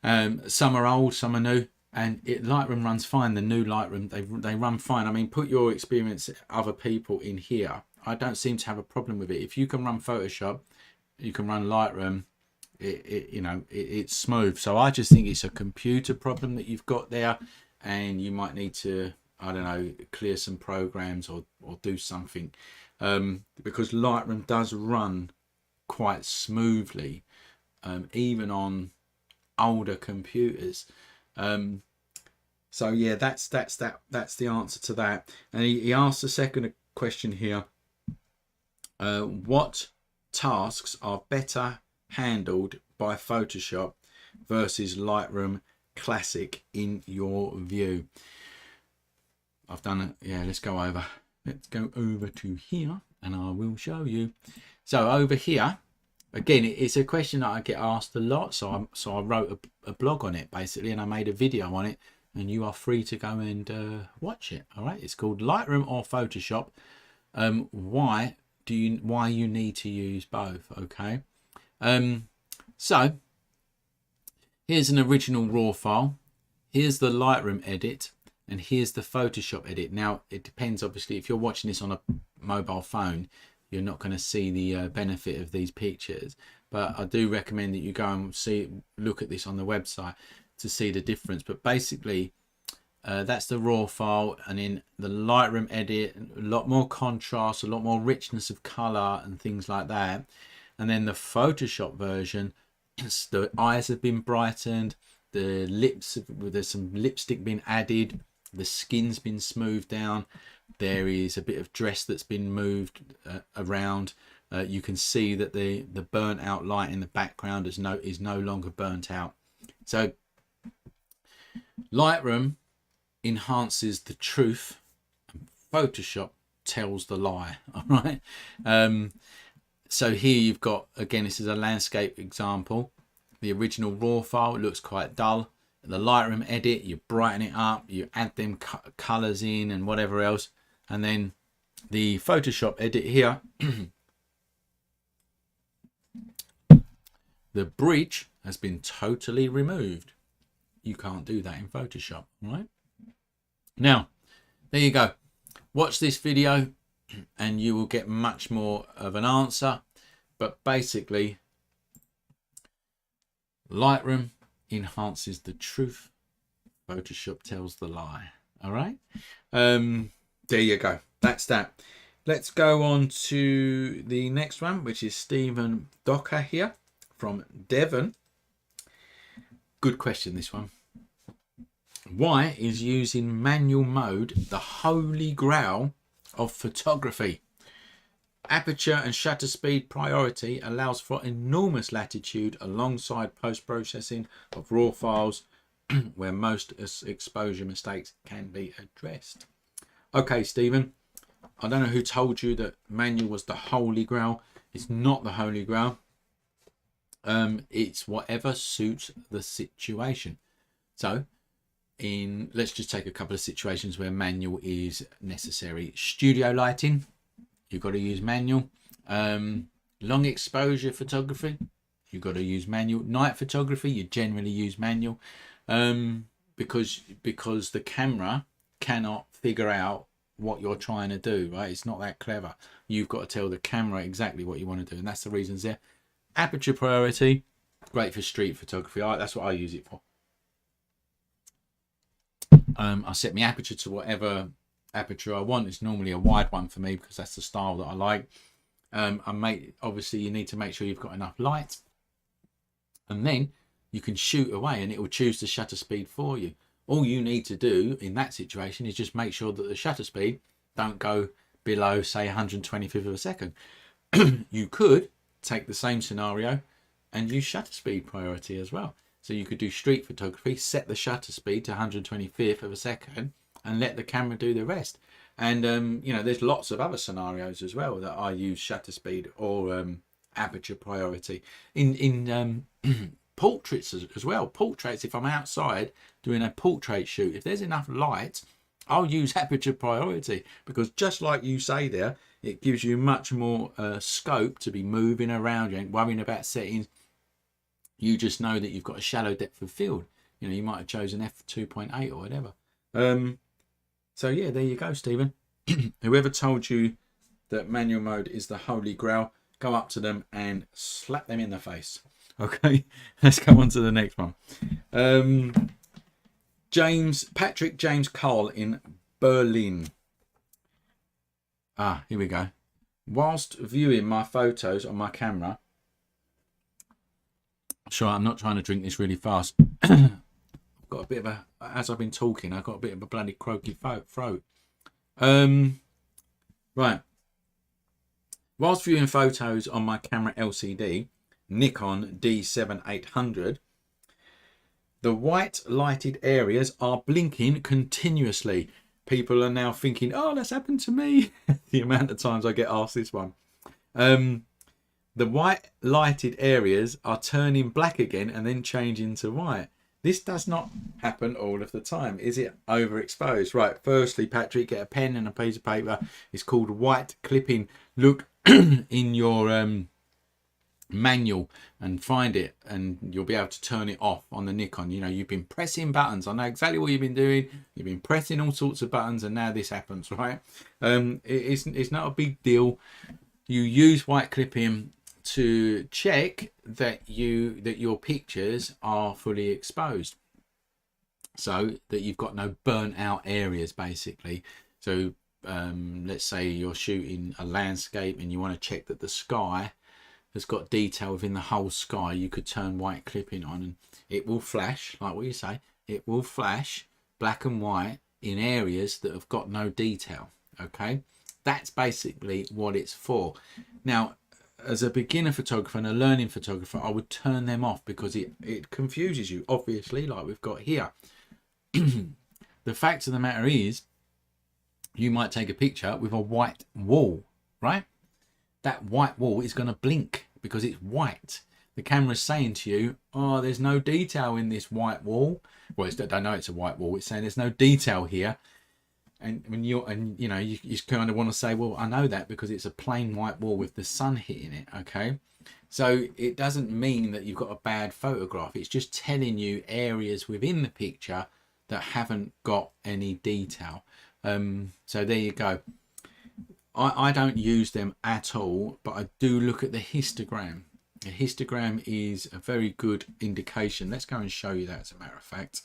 Some are old, some are new, and Lightroom runs fine. The new Lightroom, they run fine. I mean, put your experience, other people in here. I don't seem to have a problem with it. If you can run Photoshop, you can run Lightroom. It's smooth. So I just think it's a computer problem that you've got there, and you might need to, I don't know, clear some programs or do something, because Lightroom does run quite smoothly, even on older computers. So yeah, that's the answer to that. And he asked the second question here: what tasks are better handled by Photoshop versus Lightroom Classic in your view? I've done it. Yeah, let's go over to here and I will show you. So over here, again, it's a question that I get asked a lot, so I wrote a blog on it basically, and I made a video on it, and you are free to go and watch it. All right, it's called Lightroom or Photoshop. Why you need to use both? Okay. So here's an original raw file, here's the Lightroom edit, and here's the Photoshop edit. Now it depends, obviously, if you're watching this on a mobile phone, you're not going to see the benefit of these pictures, but I do recommend that you go and look at this on the website to see the difference. But basically that's the raw file, and in the Lightroom edit, a lot more contrast, a lot more richness of color and things like that. And then the Photoshop version, the eyes have been brightened, the lips, there's some lipstick been added, the skin's been smoothed down, there is a bit of dress that's been moved around. You can see that the burnt out light in the background is no longer burnt out. So Lightroom enhances the truth, and Photoshop tells the lie. All right. So here you've got, again, this is a landscape example. The original raw file looks quite dull. The Lightroom edit, you brighten it up, you add them colors in and whatever else. And then the Photoshop edit here, the bridge has been totally removed. You can't do that in Photoshop, right? Now, there you go. Watch this video and you will get much more of an answer. But basically, Lightroom enhances the truth, Photoshop tells the lie. All right. There you go. That's that. Let's go on to the next one, which is Stephen Docker here from Devon. Good question, this one. Why is using manual mode the holy grail of photography? Aperture and shutter speed priority allows for enormous latitude alongside post-processing of raw files where most exposure mistakes can be addressed. Okay, Stephen, I don't know who told you that manual was the holy grail. It's not the holy grail. It's whatever suits the situation. So let's just take a couple of situations where manual is necessary. Studio lighting, you've got to use manual. Long exposure photography, you've got to use manual. Night photography, you generally use manual, because the camera cannot figure out what you're trying to do, right? It's not that clever. You've got to tell the camera exactly what you want to do, and that's the reasons there. Aperture priority, great for street photography. That's what I use it for. I set my aperture to whatever aperture I want. It's normally a wide one for me because that's the style that I like. Obviously you need to make sure you've got enough light, and then you can shoot away and it will choose the shutter speed for you. All you need to do in that situation is just make sure that the shutter speed don't go below, say, 125th of a second. You could take the same scenario and use shutter speed priority as well. So you could do street photography, set the shutter speed to 125th of a second, and let the camera do the rest. And you know, there's lots of other scenarios as well that I use shutter speed or aperture priority in portraits as well. Portraits, if I'm outside doing a portrait shoot, if there's enough light, I'll use aperture priority, because just like you say there, it gives you much more scope to be moving around. You ain't worrying about settings. You just know that you've got a shallow depth of field. You know, you might have chosen f2.8 or whatever. So yeah, there you go, Stephen. Whoever told you that manual mode is the holy grail, go up to them and slap them in the face. Okay, let's go on to the next one. Patrick James Cole in Berlin. Here we go. Whilst viewing my photos on my camera, sure, I'm not trying to drink this really fast. I've got a bit of a, as I've been talking, I've got a bit of a bloody croaky throat. Right. Whilst viewing photos on my camera LCD, Nikon D7800, the white lighted areas are blinking continuously. People are now thinking, oh, that's happened to me. The amount of times I get asked this one. The white lighted areas are turning black again and then changing to white. This does not happen all of the time. Is it overexposed? Right, firstly, Patrick, get a pen and a piece of paper. It's called white clipping. Look in your manual and find it, and you'll be able to turn it off on the Nikon. You know, you've been pressing buttons. I know exactly what you've been doing. You've been pressing all sorts of buttons, and now this happens, right? It's not a big deal. You use white clipping to check that your pictures are fully exposed, so that you've got no burnt out areas, basically. So let's say you're shooting a landscape and you want to check that the sky has got detail within the whole sky. You could turn white clipping on and it will flash, like what you say, it will flash black and white in areas that have got no detail. Okay, that's basically what it's for. Now, as a beginner photographer and a learning photographer, I would turn them off because it confuses you, obviously, like we've got here. The fact of the matter is, you might take a picture with a white wall, right? That white wall is going to blink because it's white. The camera's saying to you, oh, there's no detail in this white wall. Well, I know it's a white wall. It's saying there's no detail here. And when you kind of want to say, well, I know that because it's a plain white wall with the sun hitting it. Okay, so it doesn't mean that you've got a bad photograph. It's just telling you areas within the picture that haven't got any detail. So there you go. I don't use them at all, but I do look at the histogram. The histogram is a very good indication. Let's go and show you that, as a matter of fact.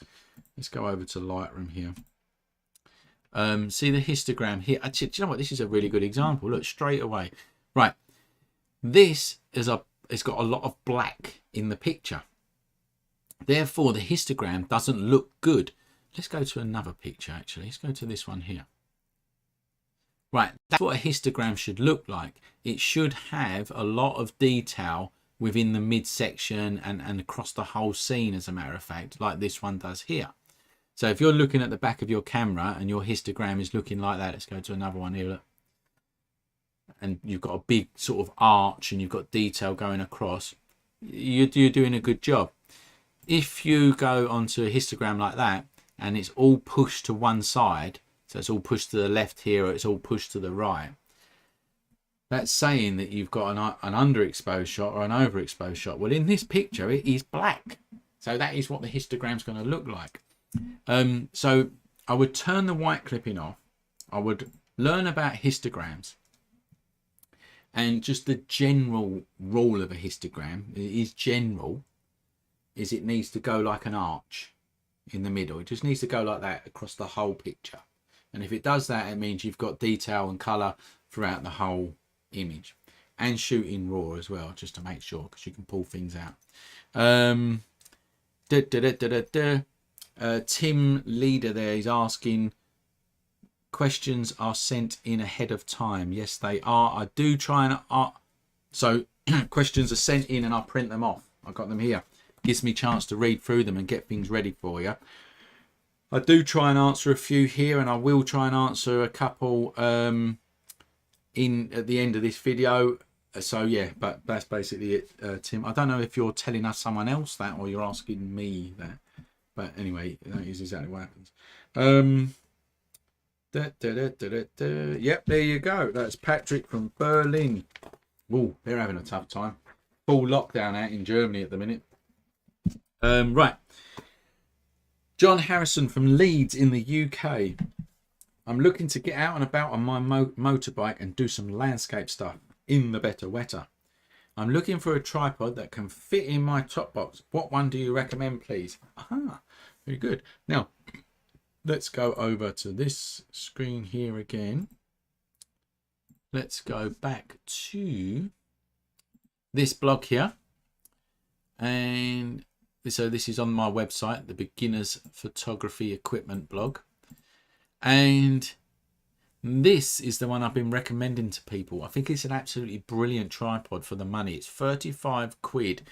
Let's go over to Lightroom here. See the histogram here. Actually, do you know what? This is a really good example. Look, straight away. Right. This is it's got a lot of black in the picture. Therefore, the histogram doesn't look good. Let's go to another picture, actually. Let's go to this one here. Right, that's what a histogram should look like. It should have a lot of detail within the midsection and across the whole scene, as a matter of fact, like this one does here. So if you're looking at the back of your camera and your histogram is looking like that, let's go to another one here, look. And you've got a big sort of arch and you've got detail going across, you're doing a good job. If you go onto a histogram like that and it's all pushed to one side, so it's all pushed to the left here, or it's all pushed to the right, that's saying that you've got an underexposed shot or an overexposed shot. Well, in this picture, it is black. So that is what the histogram's going to look like. So I would turn the white clipping off. I would learn about histograms. And just the general rule of a histogram, it is general, is it needs to go like an arch in the middle. It just needs to go like that across the whole picture. And if it does that, it means you've got detail and colour throughout the whole image. And shooting raw as well, just to make sure, because you can pull things out. Tim Leader there is asking, questions are sent in ahead of time. Yes, they are. I do try and so questions are sent in and I print them off. I've got them here. Gives me a chance to read through them and get things ready for you. I do try and answer a few here, and I will try and answer a couple in at the end of this video. So yeah, but that's basically it, Tim. I don't know if you're telling us someone else that or you're asking me that, but anyway, that is exactly what happens. Yep, there you go. That's Patrick from Berlin. Oh, they're having a tough time. Full lockdown out in Germany at the minute. Right. John Harrison from Leeds in the UK. I'm looking to get out and about on my motorbike and do some landscape stuff in the better wetter. I'm looking for a tripod that can fit in my top box. What one do you recommend, please? Aha, very good. Now, let's go over to this screen here again. Let's go back to this blog here. And so this is on my website, the Beginners Photography Equipment blog. And this is the one I've been recommending to people. I think it's an absolutely brilliant tripod for the money. It's 35 quid.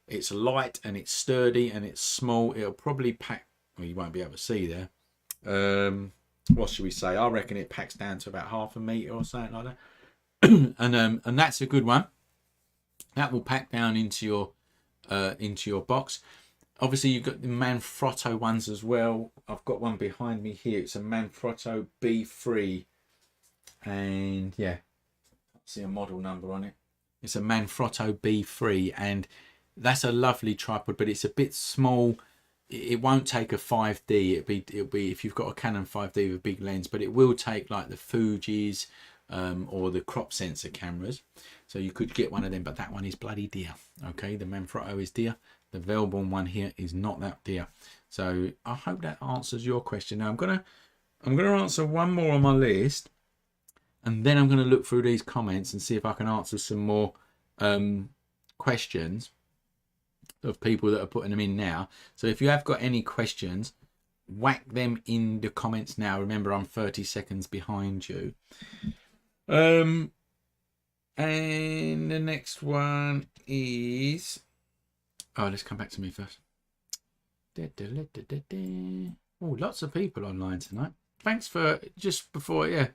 It's light and it's sturdy and it's small. It'll probably pack, well, you won't be able to see there. What should we say? I reckon it packs down to about 1/2 meter or something like that. And that's a good one. That will pack down into your box. Obviously, you've got the Manfrotto ones as well. I've got one behind me here. It's a Manfrotto B3, and yeah, I see a model number on it. It's a Manfrotto B3, and that's a lovely tripod, but it's a bit small. It won't take a 5D. It'll be if you've got a Canon 5D with a big lens, but it will take like the Fuji's or the crop sensor cameras. So you could get one of them, but that one is bloody dear. Okay, the Manfrotto is dear. The Velborn one here is not that dear. So I hope that answers your question. Now I'm gonna answer one more on my list, and then I'm gonna look through these comments and see if I can answer some more questions of people that are putting them in now. So if you have got any questions, whack them in the comments now. Remember, I'm 30 seconds behind you. And the next one is, oh, let's come back to me first. Oh, lots of people online tonight. Thanks for just before, yeah,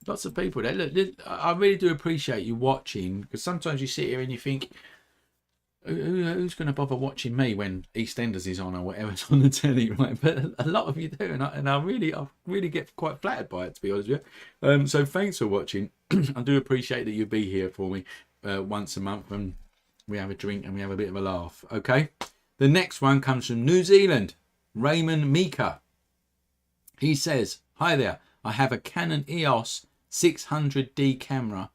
lots of people there. Look, I really do appreciate you watching, because sometimes you sit here and you think, who's going to bother watching me when EastEnders is on or whatever's on the telly, right? But a lot of you do, and I really get quite flattered by it, to be honest with you. So thanks for watching. I do appreciate that you be here for me once a month, and we have a drink and we have a bit of a laugh. Okay, the next one comes from New Zealand, Raymond Mika. He says, hi there, I have a Canon EOS 600D camera.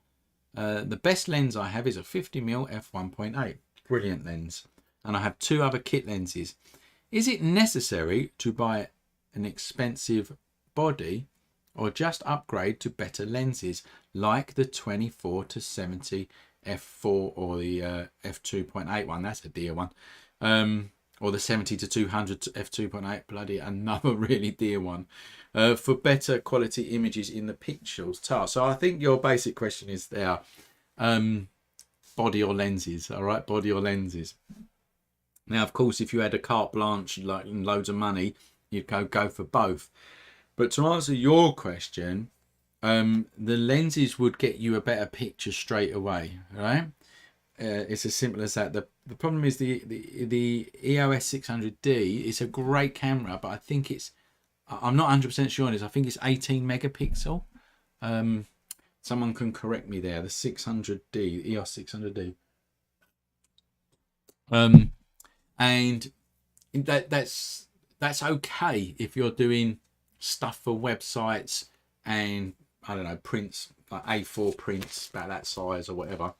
The best lens I have is a 50mm f1.8. Brilliant lens, and I have 2 other kit lenses. Is it necessary to buy an expensive body or just upgrade to better lenses like the 24-70 f4 or the f2.8 one? That's a dear one. Or the 70-200 f2.8, bloody another really dear one, for better quality images in the pixels task. So I think your basic question is there, body or lenses. All right, body or lenses. Now, of course, if you had a carte blanche, like loads of money, you'd go for both. But to answer your question, the lenses would get you a better picture straight away. Right? It's as simple as that. The problem is the EOS 600D is a great camera, but I think it's, I'm not 100% sure on this. I think it's 18 megapixel. Someone can correct me there. The 600D, EOS 600D. And that's okay if you're doing stuff for websites and, I don't know, prints, like A4 prints about that size or whatever.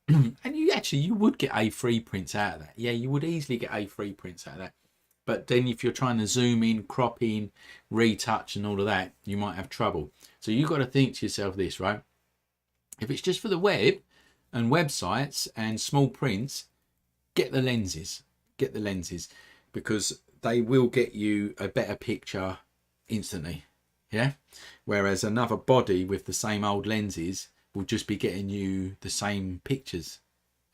And you would get A3 prints out of that. Yeah, you would easily get A3 prints out of that. But then if you're trying to zoom in, crop in, retouch and all of that, you might have trouble. So you've got to think to yourself this, right? If it's just for the web and websites and small prints, get the lenses. Get the lenses, because they will get you a better picture instantly. Yeah, whereas another body with the same old lenses will just be getting you the same pictures.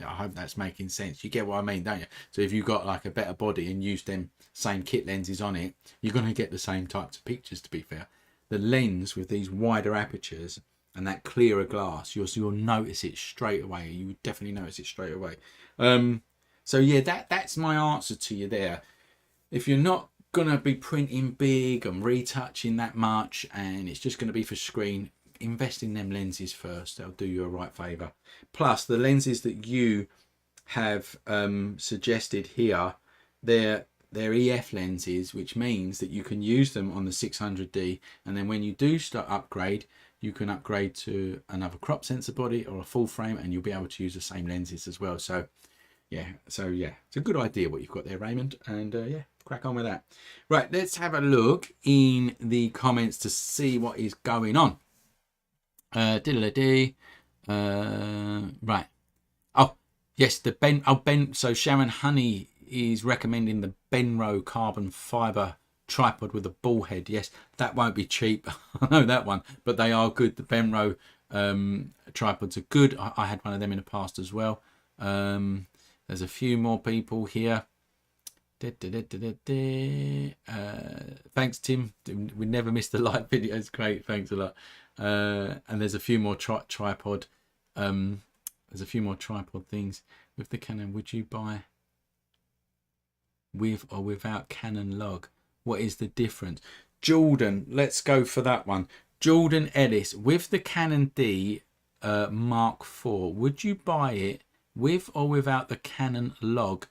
I hope that's making sense. You get what I mean, don't you? So if you've got like a better body and use them same kit lenses on it, you're going to get the same types of pictures, to be fair. The lens with these wider apertures and that clearer glass, you'll notice it straight away. You would definitely notice it straight away. So yeah, that's my answer to you there. If you're not going to be printing big and retouching that much and it's just going to be for screen, invest in them lenses first. They'll do you a right favour. Plus the lenses that you have suggested here, they're EF lenses, which means that you can use them on the 600D, and then when you do start upgrade, you can upgrade to another crop sensor body or a full frame, and you'll be able to use the same lenses as well. So yeah, it's a good idea what you've got there, Raymond, and yeah, crack on with that. Right, let's have a look in the comments to see what is going on. Right. Oh yes, the Ben. So Sharon Honey is recommending the Benro carbon fiber tripod with a ball head. Yes, that won't be cheap. I know that one, but they are good. The Benro tripods are good. I had one of them in the past as well. There's a few more people here. Thanks, Tim. We never miss the live videos. Great, thanks a lot. And there's a few more tripod. There's a few more tripod things with the Canon. Would you buy with or without Canon log? What is the difference? Jordan, let's go for that one. Jordan Ellis, with the Canon D Mark IV, would you buy it with or without the Canon log?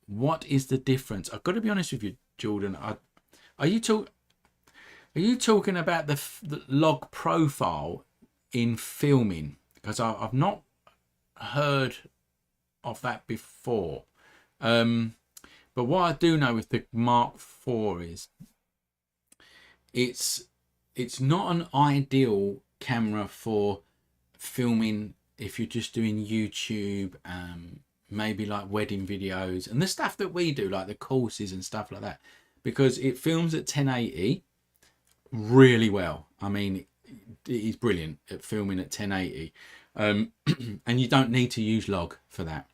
What is the difference? I've got to be honest with you, Jordan. Are you talking about the log profile in filming? Because I've not heard of that before. But what I do know with the Mark IV is it's not an ideal camera for filming if you're just doing YouTube, maybe like wedding videos and the stuff that we do, like the courses and stuff like that, because it films at 1080 really well. I mean, it is brilliant at filming at 1080, and you don't need to use log for that.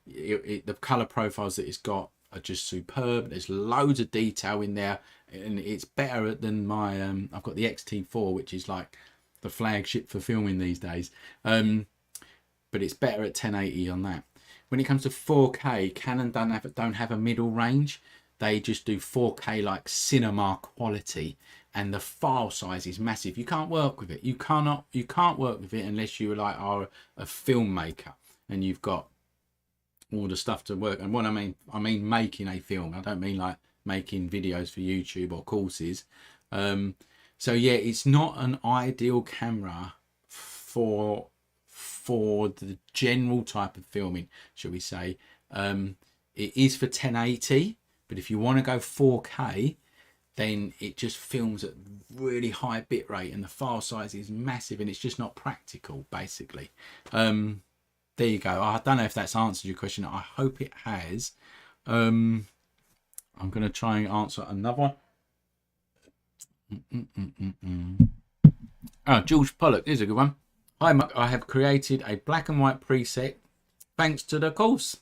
The color profiles that it's got are just superb. There's loads of detail in there, and it's better than my I've got the XT4, which is like the flagship for filming these days, but it's better at 1080 on that. When it comes to 4K, Canon don't have a middle range. They just do 4K like cinema quality, and the file size is massive. You can't work with it. You can't work with it unless you are a filmmaker and you've got all the stuff to work. And what I mean making a film. I don't mean like making videos for YouTube or courses. So yeah, it's not an ideal camera for the general type of filming, shall we say. It is for 1080, but if you want to go 4K, then it just films at really high bit rate and the file size is massive, and it's just not practical, basically. There you go. I don't know if that's answered your question. I hope it has. I'm going to try and answer another one. Oh, George Pollock, here's a good one. Hi, Mark. I have created a black and white preset thanks to the course.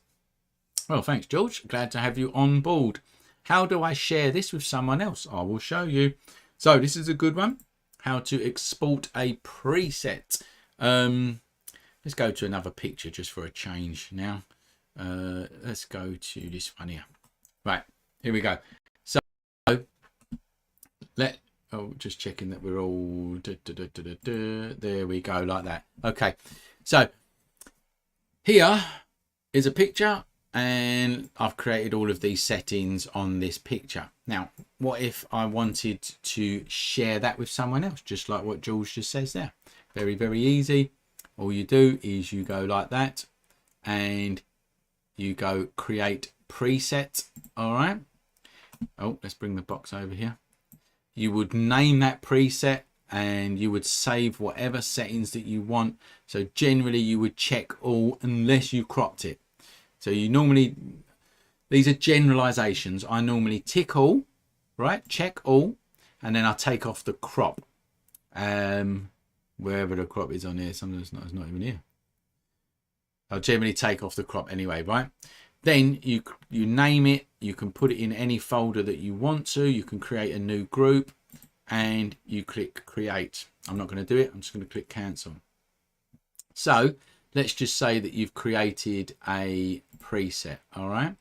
Well, thanks, George. Glad to have you on board. How do I share this with someone else? I will show you. So this is a good one. How to export a preset. Let's go to another picture just for a change now. Let's go to this one here. Right, here we go. So just checking that we're all there we go, like that. Okay, so here is a picture and I've created all of these settings on this picture. Now, what if I wanted to share that with someone else, just like what Jules just says there? Very, very easy. All you do is you go like that and you go create preset. All right. Oh, let's bring the box over here. You would name that preset and you would save whatever settings that you want. So generally you would check all unless you cropped it. So you normally, these are generalizations. I normally tick all, right? Check all. and then I take off the crop, wherever the crop is on here. Sometimes it's not even here. I'll generally take off the crop anyway, right? Then you name it. You can put it in any folder that you want to. You can create a new group, and you click create. I'm not going to do it. I'm just going to click cancel. So let's just say that you've created a preset. All right.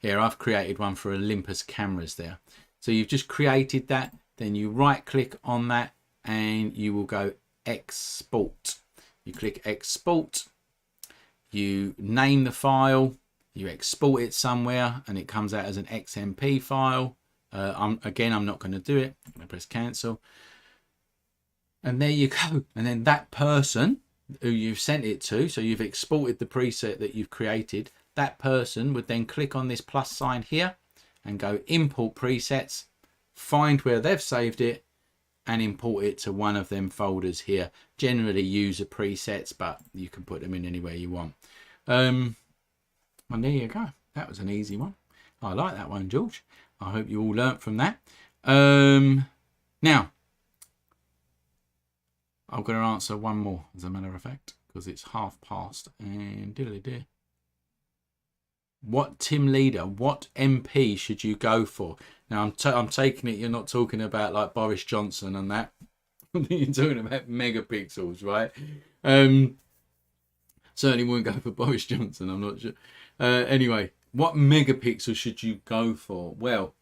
Here I've created one for Olympus cameras there. So you've just created that. Then you right click on that, and you will go export. You click export. You name the file, you export it somewhere, and it comes out as an XMP file. I'm not going to do it. I'm going to press cancel. And there you go. And then that person who you've sent it to, so you've exported the preset that you've created, that person would then click on this plus sign here and go import presets, find where they've saved it, and import it to one of them folders here. Generally user presets, but you can put them in anywhere you want. And there you go. That was an easy one. I like that one, George. I hope you all learnt from that. Now, I'm going to answer one more, as a matter of fact, because it's past and diddly dear. What team leader, what MP should you go for? Now, I'm taking it you're not talking about like Boris Johnson and that. You're talking about megapixels, right? Certainly wouldn't go for Boris Johnson, I'm not sure. Anyway, what megapixel should you go for? Well,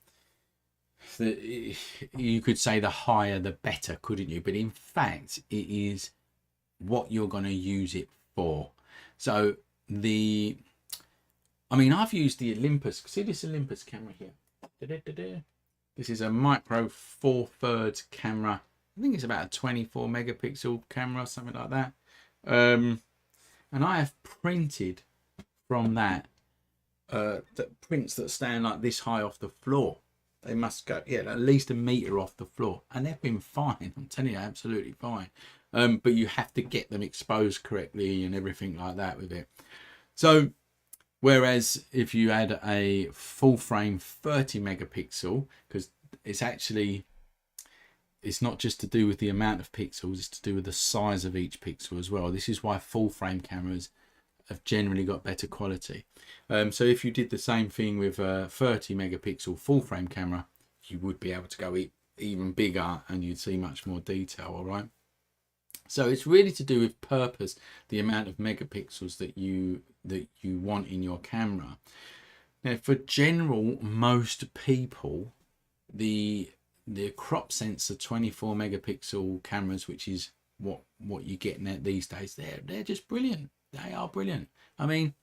you could say the higher the better, couldn't you? But in fact, it is what you're going to use it for. So I've used the Olympus. See this Olympus camera here? This is a micro 4/3 camera. I think it's about a 24 megapixel camera, something like that. And I have printed from that prints that stand like this high off the floor. They must go, at least a meter off the floor, and they've been fine. I'm telling you, absolutely fine. But you have to get them exposed correctly and everything like that with it. So, whereas if you had a full frame 30 megapixel, because it's not just to do with the amount of pixels, it's to do with the size of each pixel as well. This is why full frame cameras have generally got better quality. So if you did the same thing with a 30 megapixel full frame camera, you would be able to go even bigger and you'd see much more detail. All right. So it's really to do with purpose, the amount of megapixels that you want in your camera. Now, for most people, the crop sensor 24 megapixel cameras, which is what you're getting at these days, they're just brilliant. They are brilliant. I mean,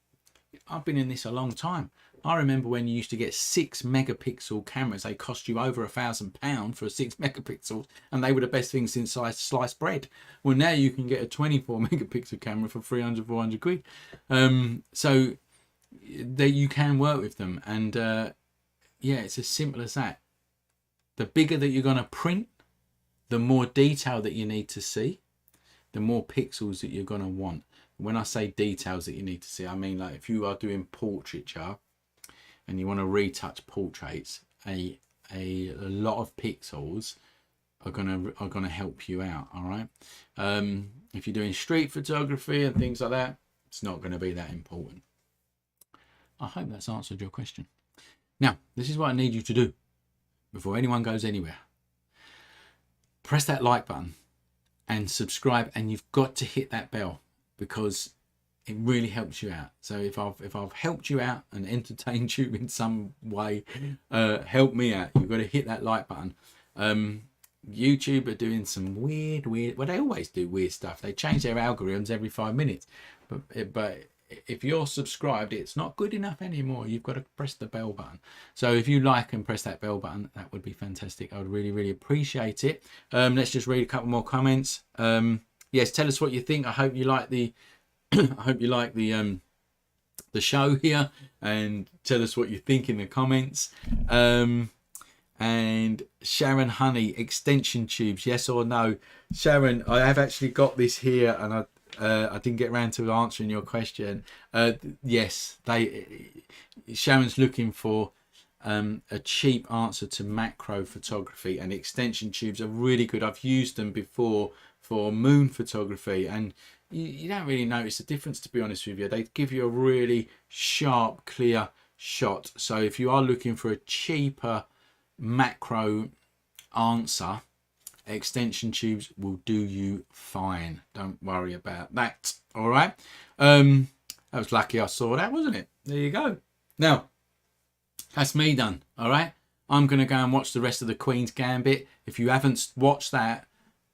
I've been in this a long time. I remember when you used to get 6 megapixel cameras. They cost you over £1,000 for a 6 megapixels, and they were the best thing since sliced bread. Well, now you can get a 24 megapixel camera for 300, 400 quid. So you can work with them, and it's as simple as that. The bigger that you're going to print, the more detail that you need to see, the more pixels that you're going to want. When I say details that you need to see, I mean like if you are doing portraiture and you want to retouch portraits, a lot of pixels are gonna help you out. All right. If you're doing street photography and things like that, it's not going to be that important. I hope that's answered your question. Now, this is what I need you to do before anyone goes anywhere. Press that like button and subscribe, and you've got to hit that bell, because it really helps you out. So if I've helped you out and entertained you in some way, help me out. You've got to hit that like button. YouTube are doing some weird, well, they always do weird stuff. They change their algorithms every 5 minutes. But if you're subscribed, it's not good enough anymore. You've got to press the bell button. So if you like and press that bell button, that would be fantastic. I would really, really appreciate it. Let's just read a couple more comments. Yes, tell us what you think. I hope you like the the show here, and tell us what you think in the comments. And Sharon Honey, extension tubes, yes or no? Sharon, I have actually got this here, and I didn't get around to answering your question. Yes, Sharon's looking for a cheap answer to macro photography, and extension tubes are really good. I've used them before for moon photography, and you don't really notice the difference, to be honest with you. They give you a really sharp, clear shot. So if you are looking for a cheaper macro answer, extension tubes will do you fine. Don't worry about that. All right. That was lucky I saw that, wasn't it? There you go. Now, that's me done. All right. I'm going to go and watch the rest of the Queen's Gambit. If you haven't watched that,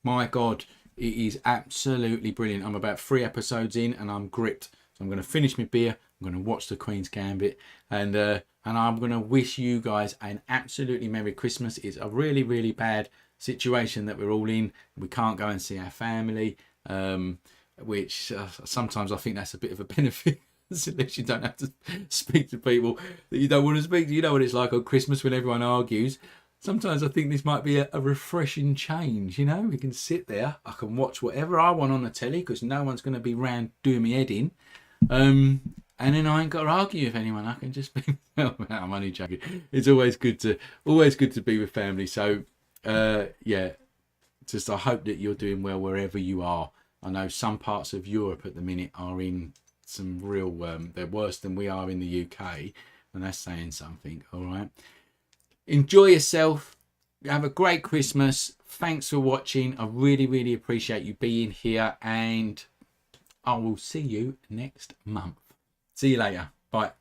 my God, it is absolutely brilliant. I'm about 3 episodes in and I'm gripped. So I'm going to finish my beer. I'm going to watch the Queen's Gambit, and I'm going to wish you guys an absolutely Merry Christmas. It's a really, really bad situation that we're all in. We can't go and see our family, which sometimes I think that's a bit of a benefit. Unless you don't have to speak to people that you don't want to speak to. You know what it's like on Christmas when everyone argues. Sometimes I think this might be a refreshing change. You know, we can sit there. I can watch whatever I want on the telly because no one's going to be round doing me head in. And then I ain't got to argue with anyone. I can just be. I'm only joking. It's always good to be with family. So yeah, just I hope that you're doing well wherever you are. I know some parts of Europe at the minute are in some real they're worse than we are in the UK, and that's saying something. All right, enjoy yourself, have a great Christmas. Thanks for watching. I really appreciate you being here, and I will see you next month. See you later. Bye.